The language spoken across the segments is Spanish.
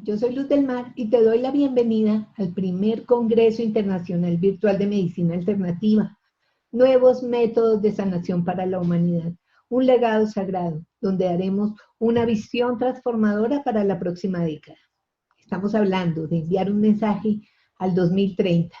Yo soy Luz del Mar y te doy la bienvenida al primer Congreso Internacional Virtual de Medicina Alternativa, Nuevos Métodos de Sanación para la Humanidad, un legado sagrado, donde haremos una visión transformadora para la próxima década. Estamos hablando de enviar un mensaje al 2030.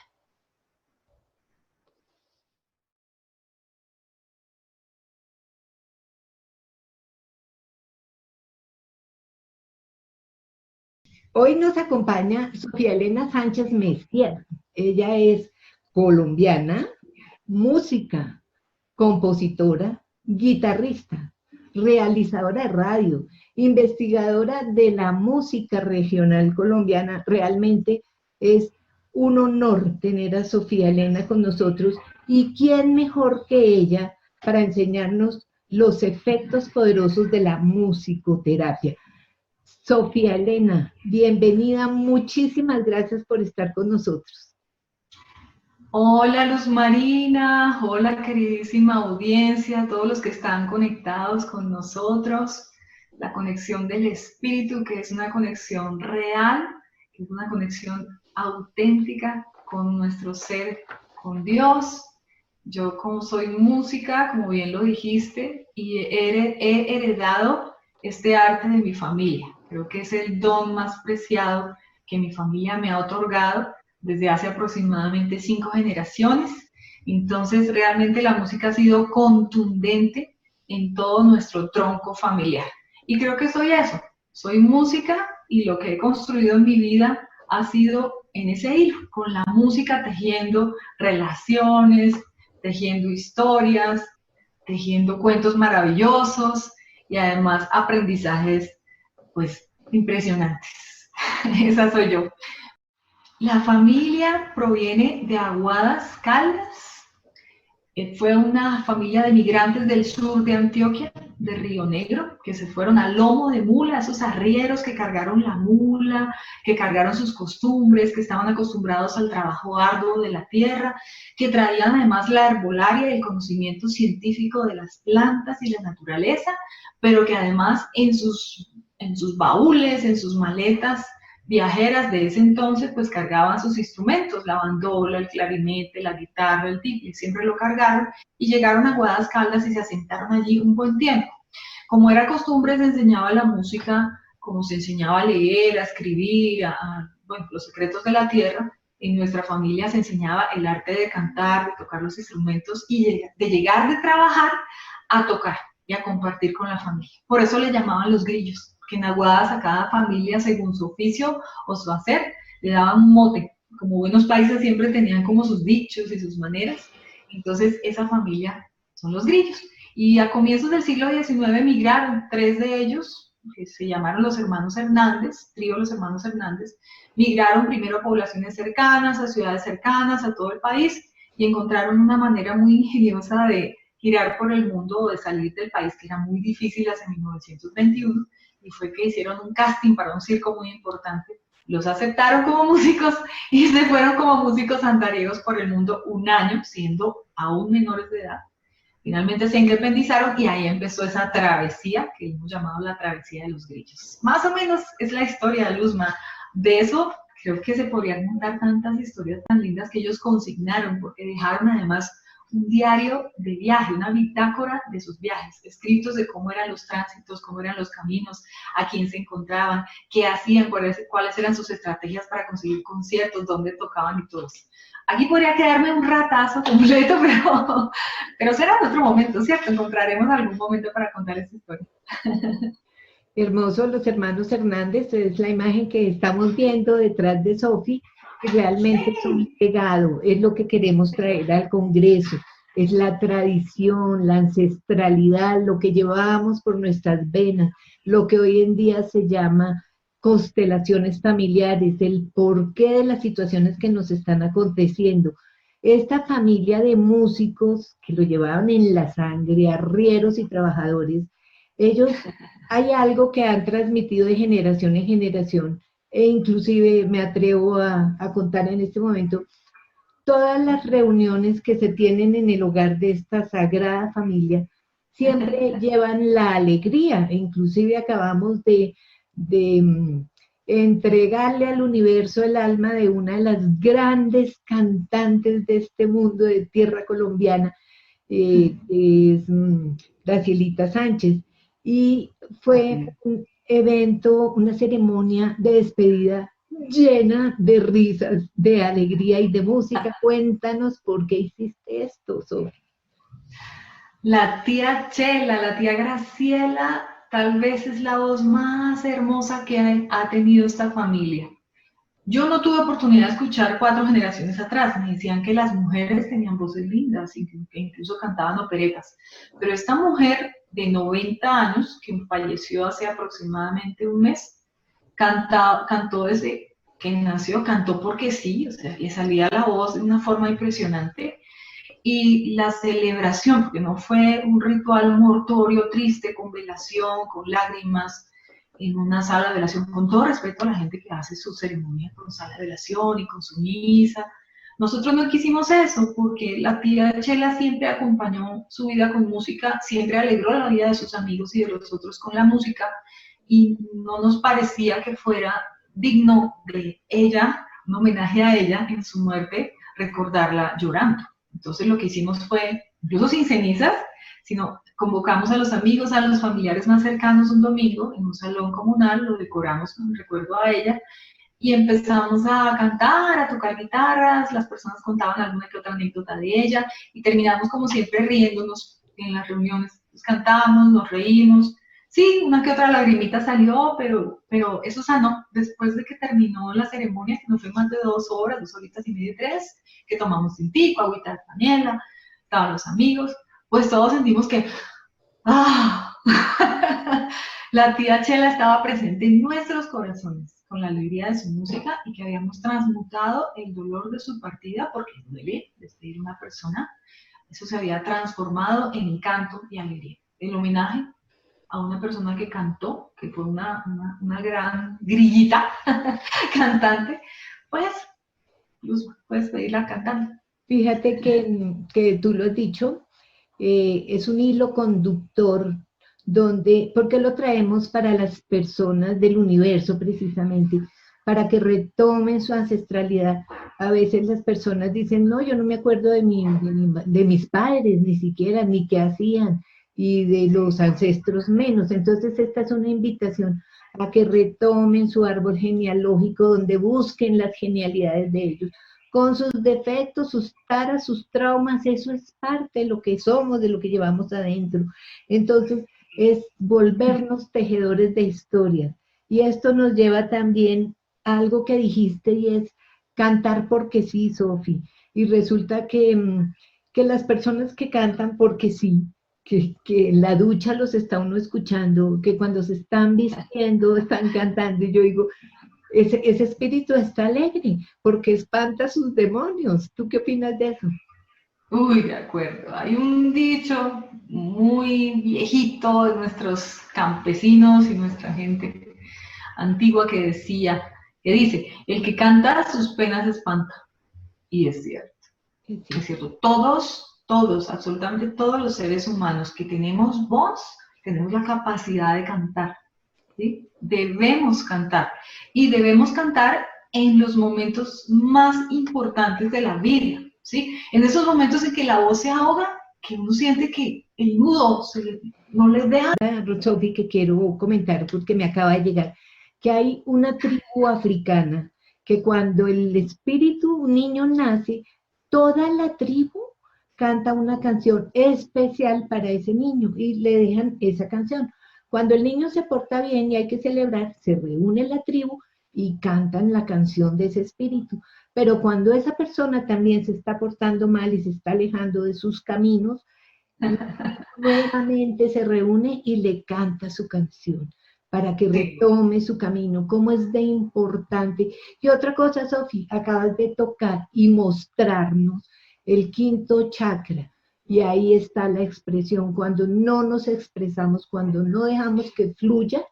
Hoy nos acompaña Sofía Elena Sánchez Messier. Ella es colombiana, música, compositora, guitarrista, realizadora de radio, investigadora de la música regional colombiana. Realmente es un honor tener a Sofía Elena con nosotros y quién mejor que ella para enseñarnos los efectos poderosos de la musicoterapia. Sofía Elena, bienvenida, muchísimas gracias por estar con nosotros. Hola Luz Marina, hola queridísima audiencia, todos los que están conectados con nosotros, la conexión del espíritu, que es una conexión real, que es una conexión auténtica con nuestro ser, con Dios. Yo como soy música, como bien lo dijiste, y he heredado este arte de mi familia. Creo que es el don más preciado que mi familia me ha otorgado desde hace aproximadamente 5 generaciones. Entonces, realmente la música ha sido contundente en todo nuestro tronco familiar. Y creo que soy eso, soy música y lo que he construido en mi vida ha sido en ese hilo, con la música tejiendo relaciones, tejiendo historias, tejiendo cuentos maravillosos y además aprendizajes, pues, impresionantes. Esa soy yo. La familia proviene de Aguadas Caldas. Fue una familia de migrantes del sur de Antioquia, de Río Negro, que se fueron a lomo de mula, esos arrieros que cargaron la mula, que cargaron sus costumbres, que estaban acostumbrados al trabajo arduo de la tierra, que traían además la herbolaria y el conocimiento científico de las plantas y la naturaleza, pero que además en sus baúles, en sus maletas viajeras de ese entonces, pues cargaban sus instrumentos, la bandola, el clarinete, la guitarra, el tiple, siempre lo cargaron y llegaron a Aguadas Caldas y se asentaron allí un buen tiempo. Como era costumbre, se enseñaba la música, como se enseñaba a leer, a escribir, bueno, los secretos de la tierra. En nuestra familia se enseñaba el arte de cantar, de tocar los instrumentos y de llegar de trabajar a tocar y a compartir con la familia. Por eso le llamaban los grillos, que en Aguadas a cada familia, según su oficio o su hacer, le daban un mote. Como buenos países siempre tenían como sus dichos y sus maneras. Entonces, esa familia son los grillos. Y a comienzos del siglo XIX emigraron 3 de ellos, que se llamaron los hermanos Hernández, trío los hermanos Hernández, migraron primero a poblaciones cercanas, a ciudades cercanas, a todo el país, y encontraron una manera muy ingeniosa de girar por el mundo o de salir del país, que era muy difícil hace 1921, y fue que hicieron un casting para un circo muy importante, los aceptaron como músicos y se fueron como músicos andariegos por el mundo un año, siendo aún menores de edad. Finalmente se independizaron y ahí empezó esa travesía que hemos llamado la travesía de los grillos. Más o menos es la historia de Luzma. De eso creo que se podrían contar tantas historias tan lindas que ellos consignaron, porque dejaron además un diario de viaje, una bitácora de sus viajes, escritos de cómo eran los tránsitos, cómo eran los caminos, a quién se encontraban, qué hacían, cuáles eran sus estrategias para conseguir conciertos, dónde tocaban y todo eso. Aquí podría quedarme un ratazo completo, pero será en otro momento, ¿cierto? Encontraremos algún momento para contar esta historia. Hermoso, los hermanos Hernández, es la imagen que estamos viendo detrás de Sofi, que realmente es un legado, es lo que queremos traer al Congreso, es la tradición, la ancestralidad, lo que llevábamos por nuestras venas, lo que hoy en día se llama constelaciones familiares, el porqué de las situaciones que nos están aconteciendo. Esta familia de músicos que lo llevaban en la sangre, arrieros y trabajadores, ellos, hay algo que han transmitido de generación en generación, e inclusive me atrevo a contar en este momento, todas las reuniones que se tienen en el hogar de esta sagrada familia siempre llevan la alegría, e inclusive acabamos de entregarle al universo el alma de una de las grandes cantantes de este mundo de tierra colombiana, que es Gracielita Sánchez. Y fue un evento, una ceremonia de despedida llena de risas, de alegría y de música. Cuéntanos por qué hiciste esto, Sofía. La tía Chela, la tía Graciela, tal vez es la voz más hermosa que ha tenido esta familia. Yo no tuve oportunidad de escuchar 4 generaciones atrás. Me decían que las mujeres tenían voces lindas y que incluso cantaban operetas. Pero esta mujer de 90 años, que falleció hace aproximadamente un mes, cantó desde que nació, cantó porque sí, o sea, le salía la voz de una forma impresionante. Y la celebración, porque no fue un ritual mortorio, triste, con velación, con lágrimas, en una sala de velación, con todo respeto a la gente que hace su ceremonia con sala de velación y con su misa. Nosotros no quisimos eso, porque la tía Chela siempre acompañó su vida con música, siempre alegró la vida de sus amigos y de los otros con la música, y no nos parecía que fuera digno de ella, un homenaje a ella en su muerte, recordarla llorando. Entonces lo que hicimos fue, incluso sin cenizas, sino convocamos a los amigos, a los familiares más cercanos un domingo en un salón comunal, lo decoramos con recuerdo a ella y empezamos a cantar, a tocar guitarras, las personas contaban alguna que otra anécdota de ella y terminamos como siempre riéndonos en las reuniones. Pues cantamos, nos reímos, sí, una que otra lagrimita salió, pero eso sanó. Después de que terminó la ceremonia, que no fue más de 2 horas, 2 horitas y media, 3, que tomamos tintico, agüita de panela, estaban los amigos, pues todos sentimos que ¡ah! La tía Chela estaba presente en nuestros corazones con la alegría de su música y que habíamos transmutado el dolor de su partida, porque duele despedir a una persona. Eso se había transformado en encanto y alegría. El homenaje a una persona que cantó, que fue una gran grillita cantante, pues puedes pedirla cantando. Fíjate que tú lo has dicho, es un hilo conductor donde, porque lo traemos para las personas del universo precisamente, para que retomen su ancestralidad. A veces las personas dicen, no, yo no me acuerdo de mis padres, ni siquiera, ni qué hacían, y de los ancestros menos. Entonces esta es una invitación a que retomen su árbol genealógico, donde busquen las genialidades de ellos, con sus defectos, sus taras, sus traumas. Eso es parte de lo que somos, de lo que llevamos adentro. Entonces, es volvernos tejedores de historias. Y esto nos lleva también a algo que dijiste, y es cantar porque sí, Sofi. Y resulta que las personas que cantan porque sí, que en la ducha los está uno escuchando, que cuando se están vistiendo están cantando, y yo digo, ese espíritu está alegre porque espanta sus demonios. ¿Tú qué opinas de eso? Uy, de acuerdo. Hay un dicho muy viejito de nuestros campesinos y nuestra gente antigua que dice, el que canta sus penas espanta. Y es cierto. Es cierto. Todos, absolutamente todos los seres humanos que tenemos voz, tenemos la capacidad de cantar. ¿Sí? Debemos cantar. Y debemos cantar en los momentos más importantes de la vida. ¿Sí? En esos momentos en que la voz se ahoga, que uno siente que el nudo no les deja. Sofi, que quiero comentar porque me acaba de llegar, que hay una tribu africana que cuando el espíritu, un niño nace, toda la tribu canta una canción especial para ese niño y le dejan esa canción. Cuando el niño se porta bien y hay que celebrar, se reúne la tribu y cantan la canción de ese espíritu. Pero cuando esa persona también se está portando mal y se está alejando de sus caminos, nuevamente se reúne y le canta su canción para que retome su camino. Cómo es de importante. Y otra cosa, Sofi, acabas de tocar y mostrarnos el 5.º chakra. Y ahí está la expresión. Cuando no nos expresamos, cuando no dejamos que fluya,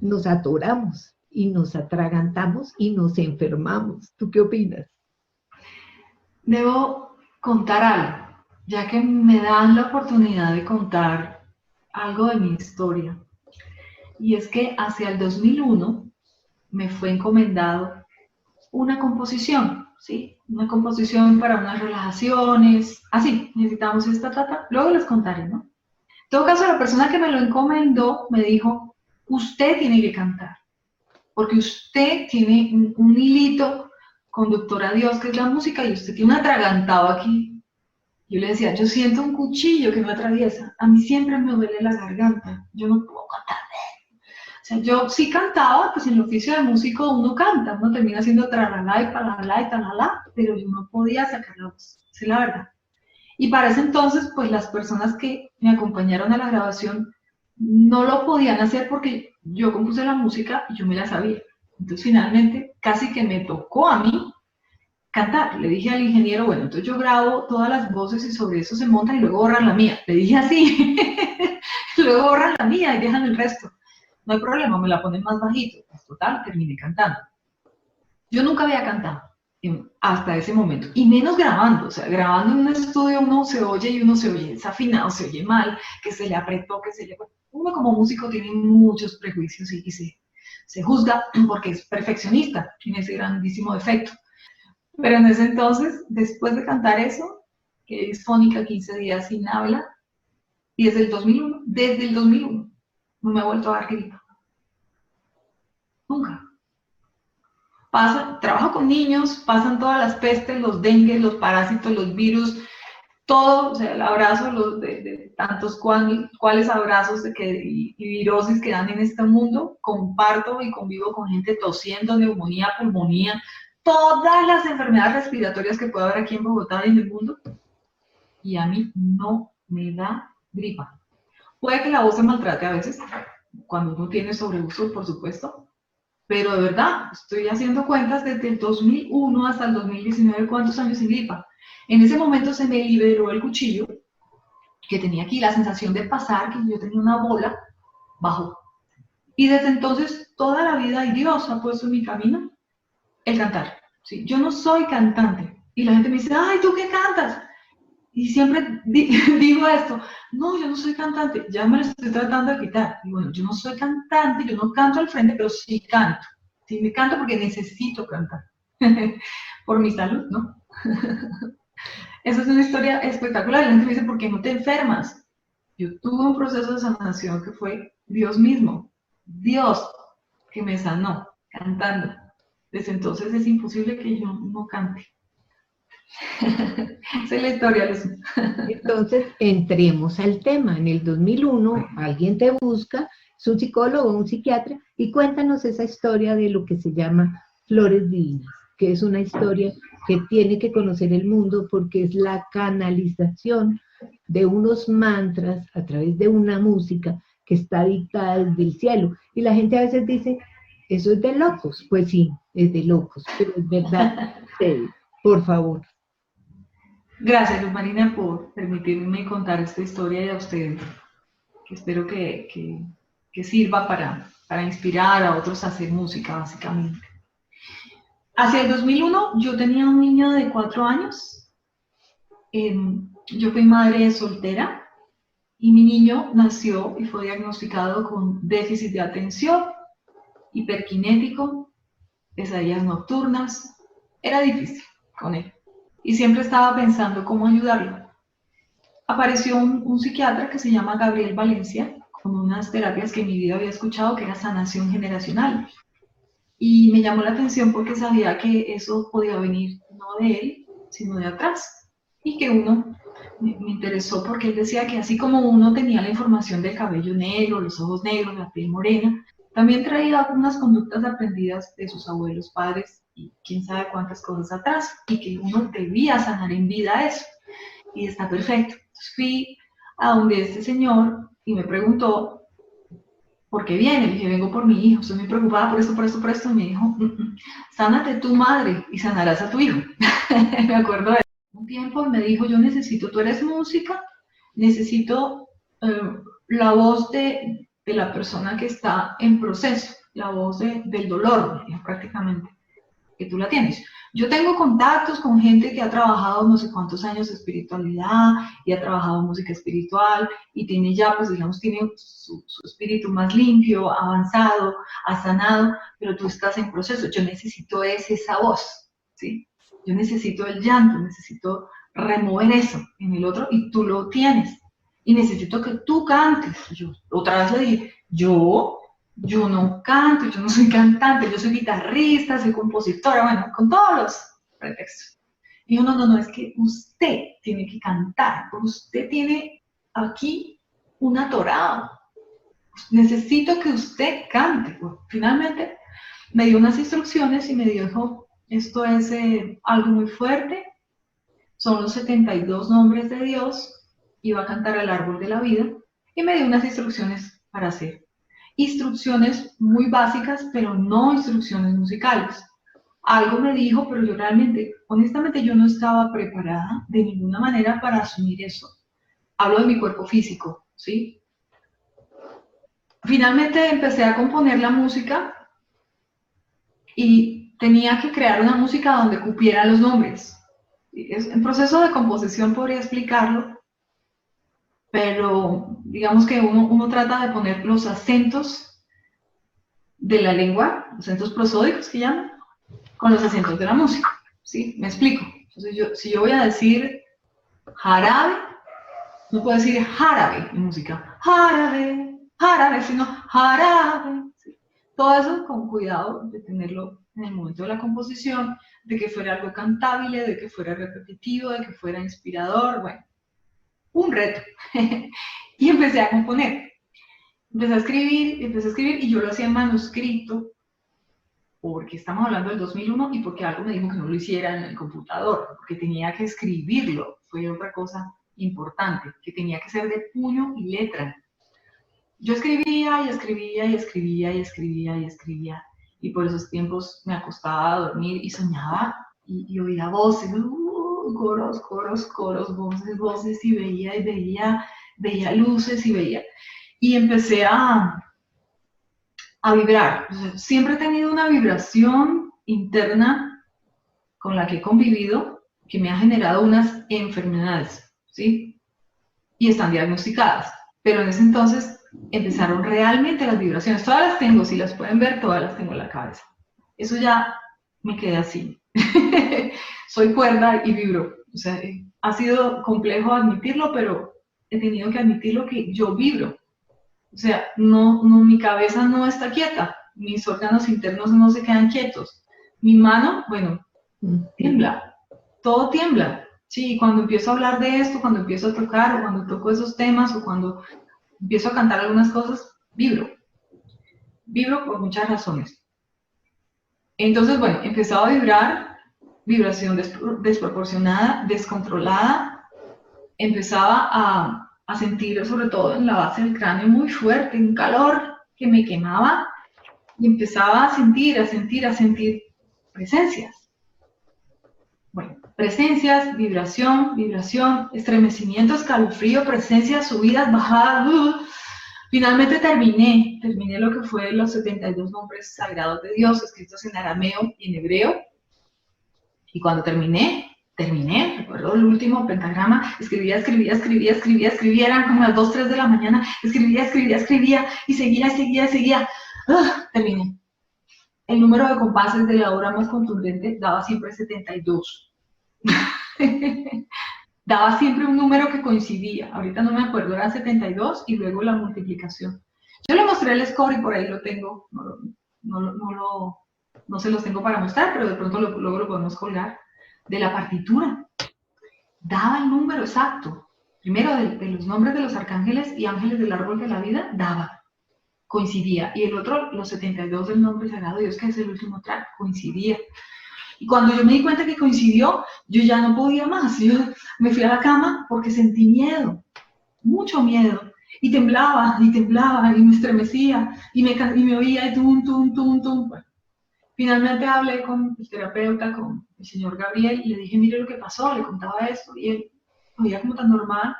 nos atoramos y nos atragantamos y nos enfermamos. ¿Tú qué opinas? Debo contar algo, ya que me dan la oportunidad de contar algo de mi historia. Y es que hacia el 2001 me fue encomendado una composición, ¿sí? Una composición para unas relajaciones, así, necesitamos esta tata, luego les contaré, ¿no? En todo caso, la persona que me lo encomendó me dijo, usted tiene que cantar, porque usted tiene un hilito conductor a Dios, que es la música, y usted tiene un atragantado aquí. Yo le decía, yo siento un cuchillo que me atraviesa, a mí siempre me duele la garganta, yo no puedo cantar. O sea, yo sí cantaba, pues en el oficio de músico uno canta, uno termina haciendo tralala y palala y talala, pero yo no podía sacar la voz, esa es la verdad. Y para ese entonces, pues las personas que me acompañaron a la grabación no lo podían hacer porque yo compuse la música y yo me la sabía. Entonces finalmente casi que me tocó a mí cantar. Le dije al ingeniero, bueno, entonces yo grabo todas las voces y sobre eso se montan y luego borran la mía. Le dije así, luego borran la mía y dejan el resto. No hay problema, me la ponen más bajito. Pues total, terminé cantando. Yo nunca había cantado hasta ese momento, y menos grabando. O sea, grabando en un estudio uno se oye y uno se oye desafinado, se oye mal, que se le apretó, que se le... Uno como músico tiene muchos prejuicios y se juzga porque es perfeccionista, tiene ese grandísimo defecto. Pero en ese entonces, después de cantar eso, que es fónica 15 días sin habla, y desde el 2001, no me ha vuelto a dar gripa. Nunca. Trabajo con niños, pasan todas las pestes, los dengues, los parásitos, los virus, todo, o sea, el abrazo de tantos cuales abrazos y virosis que dan en este mundo, comparto y convivo con gente tosiendo, neumonía, pulmonía, todas las enfermedades respiratorias que puede haber aquí en Bogotá y en el mundo, y a mí no me da gripa. Puede que la voz se maltrate a veces, cuando uno tiene sobreuso, por supuesto, pero de verdad, estoy haciendo cuentas desde el 2001 hasta el 2019, ¿cuántos años sin gripa? En ese momento se me liberó el cuchillo, que tenía aquí la sensación de pasar, que yo tenía una bola, bajó. Y desde entonces, toda la vida, y Dios ha puesto en mi camino, el cantar. ¿Sí? Yo no soy cantante. Y la gente me dice, ay, ¿tú qué cantas? Y siempre digo esto, no, yo no soy cantante, ya me lo estoy tratando de quitar. Y bueno, yo no soy cantante, yo no canto al frente, pero sí canto. Sí me canto porque necesito cantar. Por mi salud, ¿no? Esa es una historia espectacular. La gente me dice, ¿por qué no te enfermas? Yo tuve un proceso de sanación que fue Dios mismo. Dios que me sanó cantando. Desde entonces es imposible que yo no cante. Esa es la historia, Luz. Entonces, entremos al tema. En el 2001, alguien te busca, es un psicólogo, un psiquiatra, y cuéntanos esa historia de lo que se llama Flores Divinas, que es una historia que tiene que conocer el mundo porque es la canalización de unos mantras a través de una música que está dictada desde el cielo. Y la gente a veces dice, eso es de locos. Pues sí, es de locos, pero es verdad. Por favor. Gracias, Luz Marina, por permitirme contar esta historia y a ustedes, que espero que sirva para inspirar a otros a hacer música, básicamente. Hacia el 2001, yo tenía un niño de 4 años. Yo fui madre soltera y mi niño nació y fue diagnosticado con déficit de atención, hiperkinético, pesadillas nocturnas. Era difícil con él. Y siempre estaba pensando cómo ayudarlo. Apareció un psiquiatra que se llama Gabriel Valencia, con unas terapias que en mi vida había escuchado, que era sanación generacional. Y me llamó la atención porque sabía que eso podía venir no de él, sino de atrás. Y que me interesó porque él decía que así como uno tenía la información del cabello negro, los ojos negros, la piel morena, también traía algunas conductas aprendidas de sus abuelos, padres, y quién sabe cuántas cosas atrás, y que uno debía sanar en vida eso, y está perfecto. Entonces fui a donde este señor y me preguntó, ¿por qué viene? Le dije, vengo por mi hijo, estoy muy preocupada por esto, y me dijo, sánate tu madre y sanarás a tu hijo. Me acuerdo de un tiempo, me dijo, yo necesito, tú eres música, necesito la voz de la persona que está en proceso, la voz del dolor, prácticamente. que tú la tienes. Yo tengo contactos con gente que ha trabajado no sé cuántos años de espiritualidad y ha trabajado música espiritual y tiene ya, pues digamos, tiene su espíritu más limpio, avanzado, ha sanado, pero tú estás en proceso. Yo necesito esa voz, ¿sí? Yo necesito el llanto, necesito remover eso en el otro y tú lo tienes. Y necesito que tú cantes. Yo otra vez le dije, yo no canto, yo no soy cantante, yo soy guitarrista, soy compositora, bueno, con todos los pretextos. Y yo, no, es que usted tiene que cantar, usted tiene aquí una torada. Necesito que usted cante. Bueno, finalmente me dio unas instrucciones y me dijo, esto es algo muy fuerte, son los 72 nombres de Dios, y va a cantar el árbol de la vida, y me dio unas instrucciones para hacer. Instrucciones muy básicas, pero no instrucciones musicales. Algo me dijo, pero yo realmente, honestamente, yo no estaba preparada de ninguna manera para asumir eso. Hablo de mi cuerpo físico, ¿sí? Finalmente empecé a componer la música y tenía que crear una música donde cupiera los nombres. En proceso de composición podría explicarlo, pero digamos que uno trata de poner los acentos de la lengua, los acentos prosódicos que llaman, con los acentos de la música, ¿sí? Me explico. Entonces, si yo voy a decir jarabe, no puedo decir jarabe en música, jarabe, sino jarabe. ¿Sí? Todo eso con cuidado de tenerlo en el momento de la composición, de que fuera algo cantable, de que fuera repetitivo, de que fuera inspirador, bueno, un reto. Y empecé a componer. Empecé a escribir y yo lo hacía en manuscrito, porque estamos hablando del 2001 y porque algo me dijo que no lo hiciera en el computador, porque tenía que escribirlo, fue otra cosa importante, que tenía que ser de puño y letra. Yo escribía y escribía y escribía y escribía y escribía, y por esos tiempos me acostaba a dormir y soñaba y oía voces, coros, voces, y veía luces y empecé a vibrar. O sea, siempre he tenido una vibración interna con la que he convivido que me ha generado unas enfermedades, ¿sí? Y están diagnosticadas. Pero en ese entonces empezaron realmente las vibraciones. Todas las tengo, si las pueden ver, todas las tengo en la cabeza. Eso ya me quedé así. Soy cuerda y vibro. O sea, ha sido complejo admitirlo, pero he tenido que admitirlo que yo vibro. O sea, mi cabeza no está quieta, mis órganos internos no se quedan quietos. Mi mano, bueno, tiembla, todo tiembla. Sí, cuando empiezo a hablar de esto, cuando empiezo a tocar, o cuando toco esos temas, o cuando empiezo a cantar algunas cosas, vibro. Vibro por muchas razones. Entonces, bueno, empezaba a vibrar, vibración desproporcionada, descontrolada, empezaba a sentir, sobre todo en la base del cráneo, muy fuerte, un calor que me quemaba, y empezaba a sentir presencias. Bueno, presencias, vibración, estremecimiento, escalofrío, presencias, subidas, bajadas. Finalmente terminé lo que fue los 72 nombres sagrados de Dios, escritos en arameo y en hebreo. Y cuando terminé, recuerdo el último pentagrama, escribía, eran como las 2, 3 de la mañana, escribía, y seguía. Terminé. El número de compases de la obra más contundente daba siempre 72. Daba siempre un número que coincidía, ahorita no me acuerdo, era 72 y luego la multiplicación. Yo le mostré el score y por ahí lo tengo, no se los tengo para mostrar, pero de pronto luego lo podemos colgar, de la partitura. Daba el número exacto, primero de los nombres de los arcángeles y ángeles del árbol de la vida, daba, coincidía, y el otro, los 72 del nombre sagrado de Dios, que es el último track, coincidía. Y cuando yo me di cuenta que coincidió, yo ya no podía más. Yo me fui a la cama porque sentí miedo, mucho miedo. Y temblaba, y me estremecía, y me oía, y tum. Bueno, finalmente hablé con el terapeuta, con el señor Gabriel, y le dije, mire lo que pasó, le contaba esto, y él me oía como tan normal,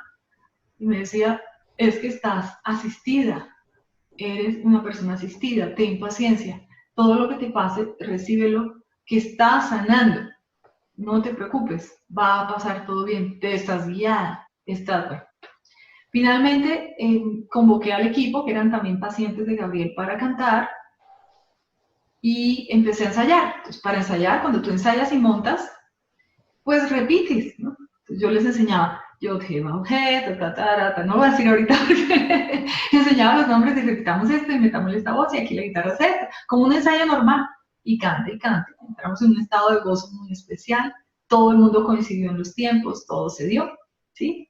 y me decía, es que estás asistida, eres una persona asistida, ten paciencia, todo lo que te pase, recíbelo que está sanando. No te preocupes, va a pasar todo bien, te estás guiada, estás bueno. Finalmente, convoqué al equipo, que eran también pacientes de Gabriel, para cantar, y empecé a ensayar. Entonces, para ensayar, cuando tú ensayas y montas, pues repites, ¿no? Entonces, yo les enseñaba, yo, no voy a decir ahorita porque enseñaba los nombres y repitamos esto y metámosle esta voz y aquí la guitarra es esta, como un ensayo normal, y cante y cante. Entramos en un estado de gozo muy especial, todo el mundo coincidió en los tiempos, todo se dio, ¿sí?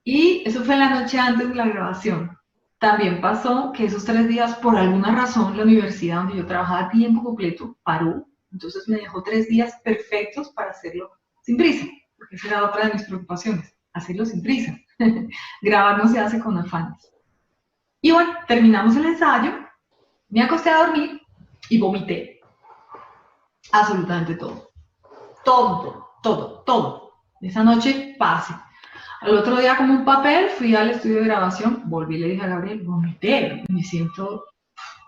Y eso fue la noche antes de la grabación. También pasó que esos 3 días, por alguna razón, la universidad donde yo trabajaba a tiempo completo paró. Entonces me dejó 3 días perfectos para hacerlo sin prisa, porque esa era otra de mis preocupaciones, hacerlo sin prisa. Grabar no se hace con afanes. Y bueno, terminamos el ensayo, me acosté a dormir y vomité. Absolutamente todo. Todo. Esa noche pase. Al otro día, como un papel, fui al estudio de grabación, volví y le dije a Gabriel, vomité, me siento,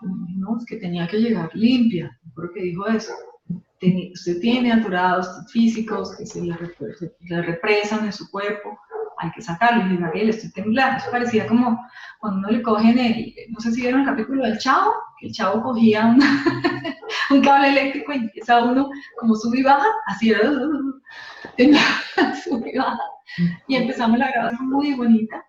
no, es que tenía que llegar limpia, creo que dijo eso. Usted tiene aturados físicos que se le represan en su cuerpo, hay que sacarlo. Y dije, Gabriel, estoy temblando. Eso parecía como cuando uno le cogen no sé si vieron el capítulo del Chavo, que el Chavo cogía un cable eléctrico y empieza uno como sube y baja, así era, sube y baja. Y empezamos la grabación muy bonita.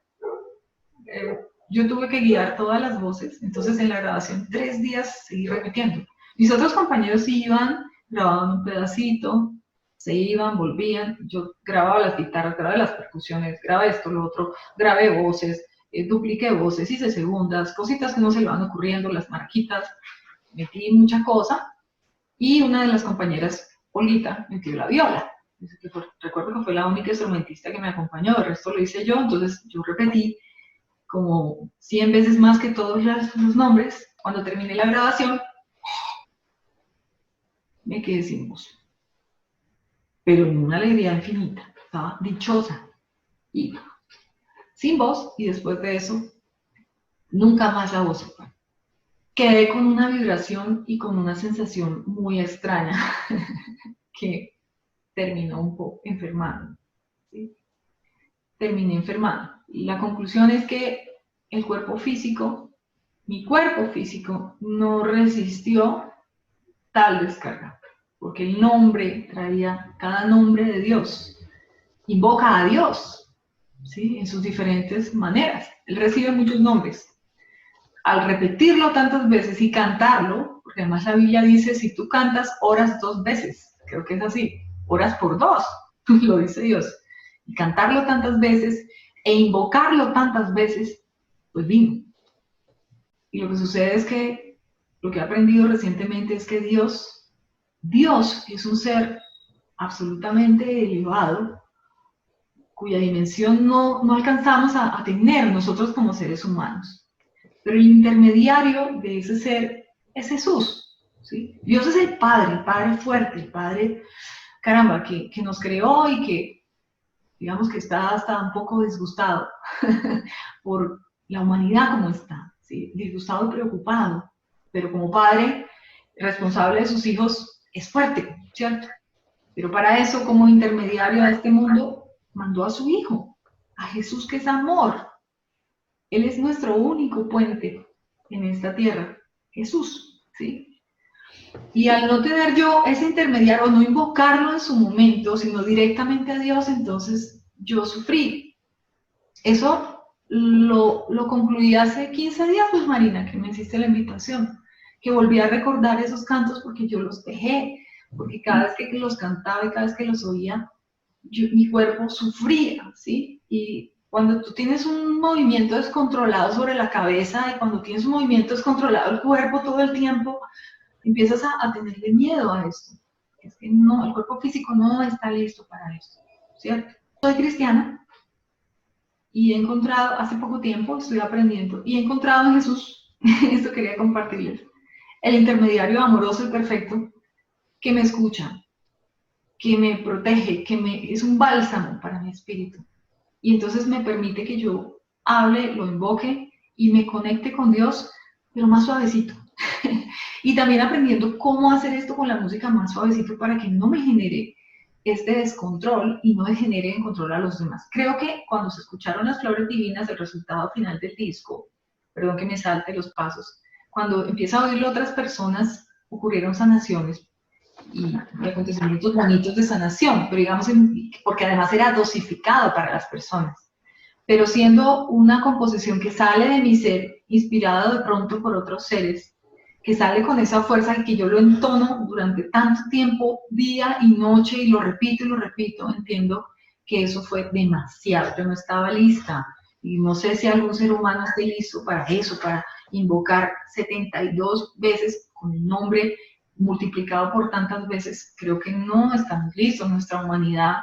Yo tuve que guiar todas las voces, entonces en la grabación 3 días seguí repitiendo. Mis otros compañeros iban, grababan un pedacito, se iban, volvían, yo grababa las guitarras, grababa las percusiones, grababa esto, lo otro, grabé voces, dupliqué voces, hice segundas, cositas que no se le van ocurriendo, las marquitas, metí mucha cosa, y una de las compañeras, Olita, metió la viola. Recuerdo que fue la única instrumentista que me acompañó, el resto lo hice yo, entonces yo repetí como 100 veces más que todos los nombres. Cuando terminé la grabación, me quedé sin voz, pero en una alegría infinita, estaba dichosa y sin voz, y después de eso, nunca más la voz se fue. Quedé con una vibración y con una sensación muy extraña que terminó un poco enfermando, ¿sí? Terminé enfermada. Y la conclusión es que el cuerpo físico, mi cuerpo físico, no resistió tal descarga, porque el nombre traía, cada nombre de Dios, invoca a Dios, ¿sí? En sus diferentes maneras. Él recibe muchos nombres. Al repetirlo tantas veces y cantarlo, porque además la Biblia dice, si tú cantas, oras 2 veces, creo que es así, oras por 2, lo dice Dios. Y cantarlo tantas veces e invocarlo tantas veces, pues vino. Y lo que sucede es que lo que he aprendido recientemente es que Dios es un ser absolutamente elevado, cuya dimensión no alcanzamos a tener nosotros como seres humanos. Pero el intermediario de ese ser es Jesús, ¿sí? Dios es el Padre fuerte, el Padre, caramba, que nos creó y que, digamos que está hasta un poco disgustado por la humanidad como está, ¿sí? Disgustado y preocupado, pero como Padre responsable de sus hijos es fuerte, ¿cierto? Pero para eso, como intermediario de este mundo, mandó a su Hijo, a Jesús, que es amor. Él es nuestro único puente en esta tierra, Jesús, ¿sí? Y al no tener yo ese intermediario, no invocarlo en su momento, sino directamente a Dios, entonces yo sufrí. Eso lo concluí hace 15 días, pues Marina, que me hiciste la invitación, que volví a recordar esos cantos porque yo los dejé, porque cada vez que los cantaba y cada vez que los oía, mi cuerpo sufría, ¿sí? Y cuando tú tienes un movimiento descontrolado sobre la cabeza y cuando tienes un movimiento descontrolado el cuerpo todo el tiempo, empiezas a tenerle miedo a esto. Es que no, el cuerpo físico no está listo para esto, ¿cierto? Soy cristiana y he encontrado, hace poco tiempo estoy aprendiendo, y he encontrado en Jesús, esto quería compartirles, el intermediario amoroso y perfecto que me escucha, que me protege, es un bálsamo para mi espíritu. Y entonces me permite que yo hable, lo invoque y me conecte con Dios, pero más suavecito. Y también aprendiendo cómo hacer esto con la música más suavecito para que no me genere este descontrol y no me genere en control a los demás. Creo que cuando se escucharon Las Flores Divinas, el resultado final del disco, perdón que me salte los pasos, cuando empieza a oírlo otras personas, ocurrieron sanaciones y acontecimientos bonitos de sanación, pero digamos, porque además era dosificado para las personas. Pero siendo una composición que sale de mi ser, inspirada de pronto por otros seres, que sale con esa fuerza y que yo lo entono durante tanto tiempo, día y noche, y lo repito, entiendo que eso fue demasiado. Yo no estaba lista, y no sé si algún ser humano esté listo para eso, para invocar 72 veces con el nombre multiplicado por tantas veces. Creo que no estamos listos, nuestra humanidad,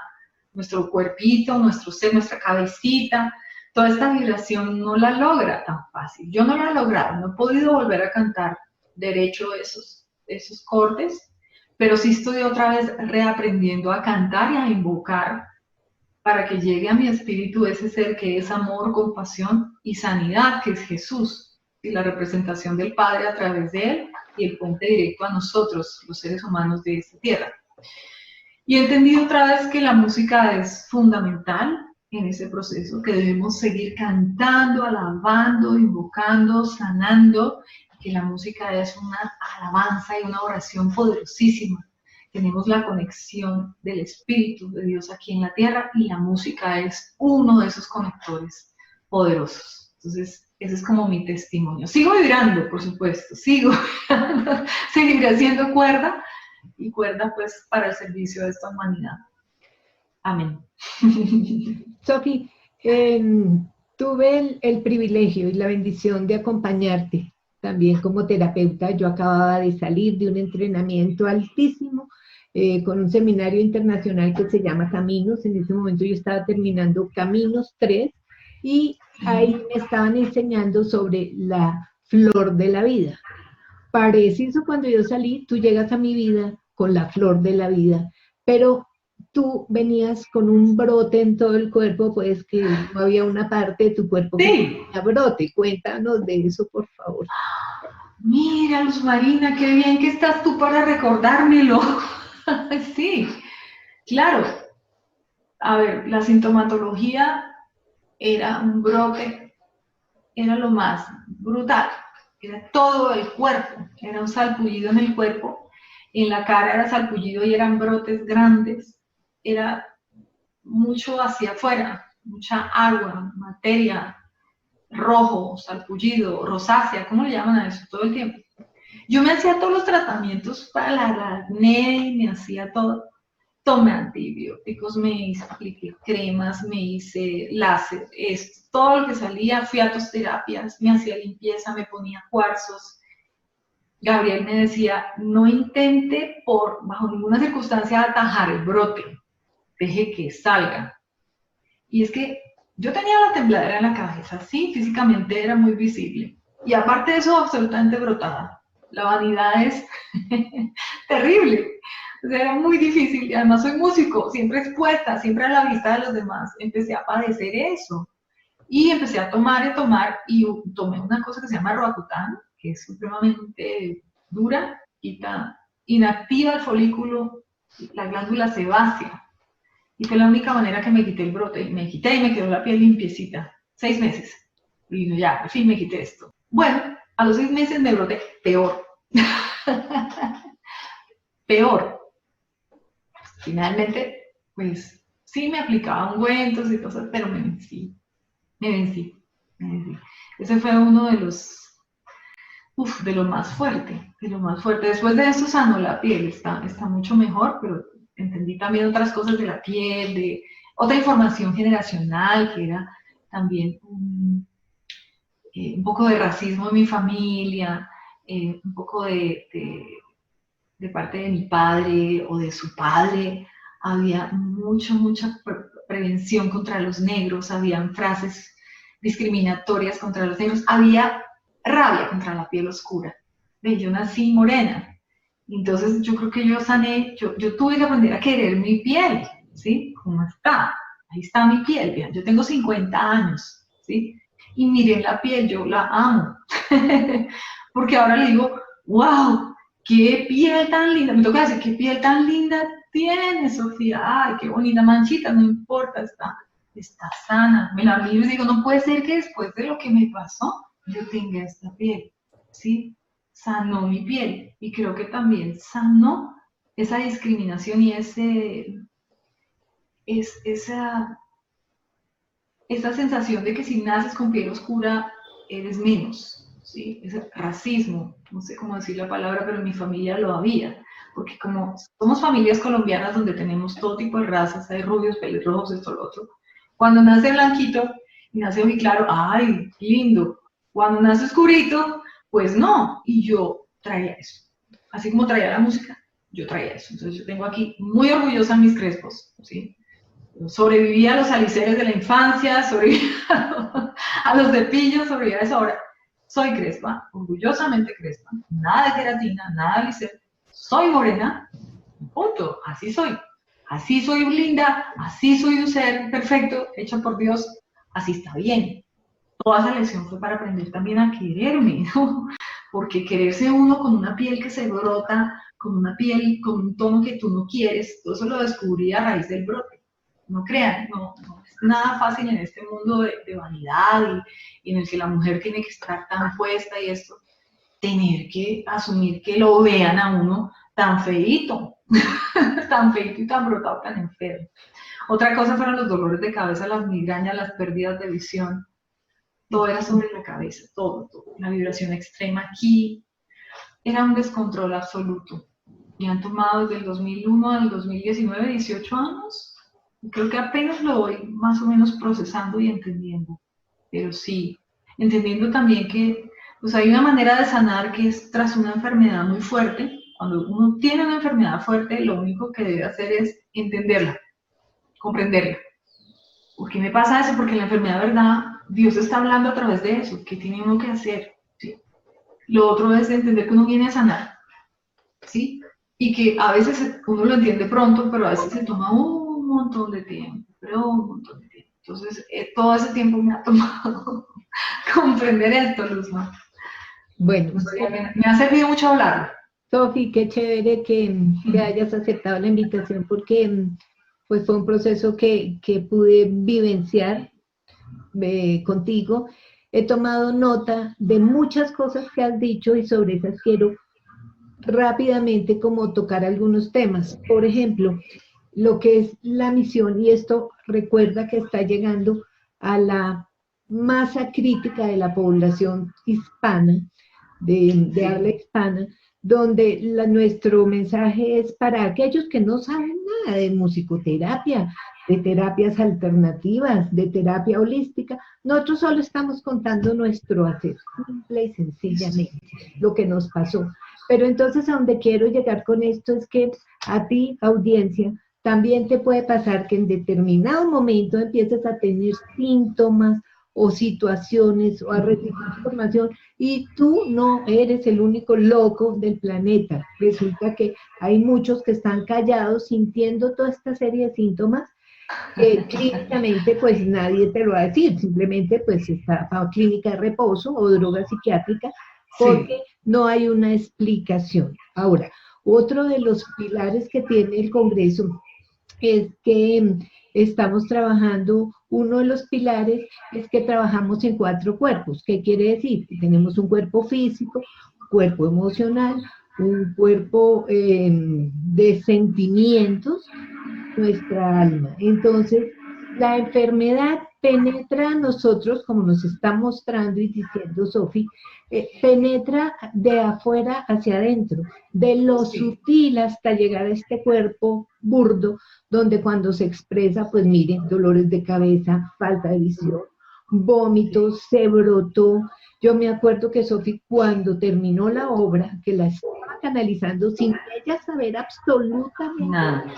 nuestro cuerpito, nuestro ser, nuestra cabecita, toda esta vibración no la logra tan fácil. Yo no la he logrado, no he podido volver a cantar derecho esos cortes, pero sí estoy otra vez reaprendiendo a cantar y a invocar para que llegue a mi espíritu ese ser que es amor, compasión y sanidad, que es Jesús, y la representación del Padre a través de él y el puente directo a nosotros, los seres humanos de esta tierra. Y he entendido otra vez que la música es fundamental en ese proceso, que debemos seguir cantando, alabando, invocando, sanando, que la música es una alabanza y una oración poderosísima. Tenemos la conexión del Espíritu de Dios aquí en la tierra y la música es uno de esos conectores poderosos. Entonces, ese es como mi testimonio. Sigo vibrando, por supuesto, seguiré haciendo cuerda y cuerda pues para el servicio de esta humanidad. Amén. Sofi, tuve el privilegio y la bendición de acompañarte también como terapeuta. Yo acababa de salir de un entrenamiento altísimo con un seminario internacional que se llama Caminos. En ese momento yo estaba terminando Caminos 3 y ahí me estaban enseñando sobre la flor de la vida. Preciso cuando yo salí, tú llegas a mi vida con la flor de la vida, pero tú venías con un brote en todo el cuerpo, pues que no había una parte de tu cuerpo que tenía brote. Cuéntanos de eso, por favor. Mira, Luz Marina, qué bien que estás tú para recordármelo. Sí, claro. A ver, la sintomatología era un brote, era lo más brutal. Era todo el cuerpo, era un salpullido en el cuerpo. En la cara era salpullido y eran brotes grandes. Era mucho hacia afuera, mucha agua, materia, rojo, salpullido, rosácea, ¿cómo le llaman a eso? Todo el tiempo. Yo me hacía todos los tratamientos para la acné, me hacía todo. Tomé antibióticos, me apliqué cremas, me hice láser, todo lo que salía, fui a terapias, me hacía limpieza, me ponía cuarzos. Gabriel me decía, no intente bajo ninguna circunstancia atajar el brote, deje que salga. Y es que yo tenía la tembladera en la cabeza, sí, físicamente era muy visible. Y aparte de eso, absolutamente brotada. La vanidad es terrible. O sea, era muy difícil. Y además soy músico, siempre expuesta, siempre a la vista de los demás. Empecé a padecer eso. Y empecé a tomar, y tomé una cosa que se llama Roacutan, que es supremamente dura, inactiva el folículo, la glándula sebácea. Y fue la única manera que me quité el brote. Me quité y me quedó la piel limpiecita. 6 meses. Y ya, al fin me quité esto. Bueno, a los 6 meses me broté peor. Peor. Finalmente, pues, sí me aplicaba ungüentos y cosas, pero me vencí. Ese fue uno de lo más fuerte, Después de eso sanó la piel, está mucho mejor, pero entendí también otras cosas de la piel, de otra información generacional, que era también un poco de racismo en mi familia, un poco de parte de mi padre o de su padre. Había mucha prevención contra los negros, habían frases discriminatorias contra los negros, había rabia contra la piel oscura. Yo nací morena, entonces yo creo que yo sané, yo tuve que aprender a querer mi piel, ¿sí? ¿Cómo está? Ahí está mi piel, vean, yo tengo 50 años, ¿sí? Y miren la piel, yo la amo, porque ahora le digo, wow, qué piel tan linda, me toca decir, qué piel tan linda tienes, Sofía, ay, qué bonita manchita, no importa, está sana. Me la miro y digo, no puede ser que después de lo que me pasó, yo tenga esta piel, ¿sí? Sanó mi piel, y creo que también sanó esa discriminación y esa sensación de que si naces con piel oscura eres menos, ¿sí? Ese racismo, no sé cómo decir la palabra, pero en mi familia lo había, porque como somos familias colombianas donde tenemos todo tipo de razas, hay rubios, pelirrojos, esto, lo otro, cuando nace blanquito y nace muy claro, ¡ay, lindo! Cuando nace oscurito, pues no, y yo traía eso. Así como traía la música, yo traía eso. Entonces yo tengo aquí muy orgullosa mis crespos, ¿sí? Sobreviví a los aliceres de la infancia, sobreviví a los cepillos, sobreviví a eso. Ahora soy crespa, orgullosamente crespa, nada de queratina, nada de alicer, soy morena, punto, así soy linda, así soy un ser perfecto, hecho por Dios, así está bien. Toda esa lección fue para aprender también a quererme, ¿no? Porque quererse uno con una piel que se brota, con una piel, con un tono que tú no quieres, todo eso lo descubrí a raíz del brote. No crean, no es nada fácil en este mundo de vanidad y en el que la mujer tiene que estar tan puesta y esto, tener que asumir que lo vean a uno tan feíto, tan feíto y tan brotado, tan enfermo. Otra cosa fueron los dolores de cabeza, las migrañas, las pérdidas de visión. Todo era sobre la cabeza, todo. La vibración extrema aquí era un descontrol absoluto. Y han tomado desde el 2001 al 2019 18 años. Creo que apenas lo voy más o menos procesando y entendiendo. Pero sí, entendiendo también que pues hay una manera de sanar que es tras una enfermedad muy fuerte. Cuando uno tiene una enfermedad fuerte, lo único que debe hacer es entenderla, comprenderla. ¿Por qué me pasa eso? Porque la enfermedad, ¿verdad? Dios está hablando a través de eso. ¿Qué tiene uno que hacer? ¿Sí? Lo otro es entender que uno viene a sanar, ¿sí? Y que a veces uno lo entiende pronto, pero a veces se toma un montón de tiempo, pero un montón de tiempo. Entonces, todo ese tiempo me ha tomado comprender esto, Luzma. Bueno, Me ha servido mucho hablarlo. Sofi, qué chévere que hayas aceptado la invitación porque pues fue un proceso que pude vivenciar contigo. He tomado nota de muchas cosas que has dicho y sobre esas quiero rápidamente como tocar algunos temas. Por ejemplo, lo que es la misión, y esto recuerda que está llegando a la masa crítica de la población hispana, de habla hispana, donde nuestro mensaje es para aquellos que no saben nada de musicoterapia, de terapias alternativas, de terapia holística. Nosotros solo estamos contando nuestro hacer, simple y sencillamente, lo que nos pasó. Pero entonces a donde quiero llegar con esto es que a ti, audiencia, también te puede pasar que en determinado momento empieces a tener síntomas o situaciones o a recibir información y tú no eres el único loco del planeta. Resulta que hay muchos que están callados sintiendo toda esta serie de síntomas que clínicamente pues nadie te lo va a decir, simplemente pues está para clínica de reposo o droga psiquiátrica porque no hay una explicación. Ahora, otro de los pilares que tiene el Congreso es que estamos trabajando, uno de los pilares es que trabajamos en 4 cuerpos. ¿Qué quiere decir? Que tenemos un cuerpo físico, un cuerpo emocional, un cuerpo de sentimientos, nuestra alma. Entonces, la enfermedad penetra a nosotros, como nos está mostrando y diciendo Sofi, penetra de afuera hacia adentro, de lo sutil hasta llegar a este cuerpo burdo, donde cuando se expresa, pues miren, dolores de cabeza, falta de visión, vómitos, se brotó. Yo me acuerdo que Sofi, cuando terminó la obra, que la estaba canalizando sin ella saber absolutamente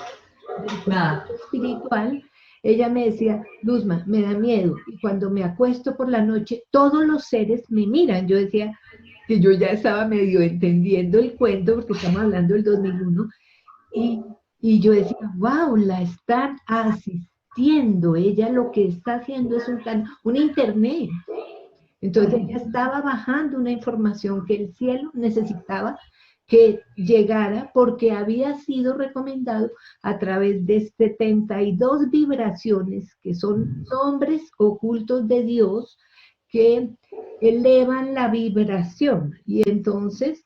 nada espiritual, ella me decía, Luzma, me da miedo, y cuando me acuesto por la noche, todos los seres me miran. Yo decía que yo ya estaba medio entendiendo el cuento, porque estamos hablando del 2001, y yo decía, wow, la están asistiendo, ella lo que está haciendo es un internet. Entonces ella estaba bajando una información que el cielo necesitaba que llegara porque había sido recomendado a través de 72 vibraciones, que son nombres ocultos de Dios, que elevan la vibración. Y entonces,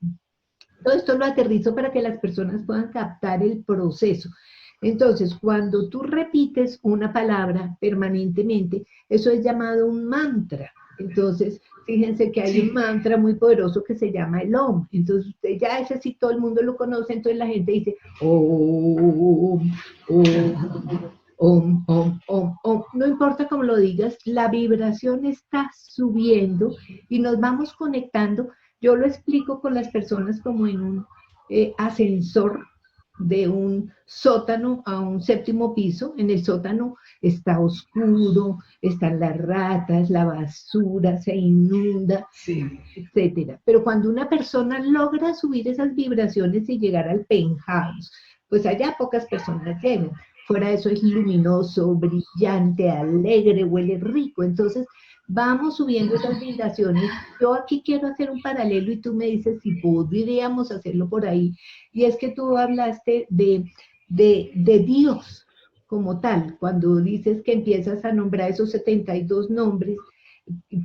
todo esto lo aterrizo para que las personas puedan captar el proceso. Entonces, cuando tú repites una palabra permanentemente, eso es llamado un mantra. Entonces, fíjense que hay un Sí. mantra muy poderoso que se llama el Om. Entonces, usted ya ese sí todo el mundo lo conoce, entonces la gente dice Om, Om, Om, Om, Om, Om. No importa cómo lo digas, la vibración está subiendo y nos vamos conectando. Yo lo explico con las personas como en un ascensor de un sótano a un séptimo piso. En el sótano está oscuro, están las ratas, la basura, se inunda, Sí. etcétera. Pero cuando una persona logra subir esas vibraciones y llegar al penthouse, pues allá pocas personas llegan. Fuera de eso es luminoso, brillante, alegre, huele rico. Entonces, vamos subiendo esas vibraciones. Yo aquí quiero hacer un paralelo y tú me dices si podríamos hacerlo por ahí. Y es que tú hablaste de Dios como tal, cuando dices que empiezas a nombrar esos 72 nombres,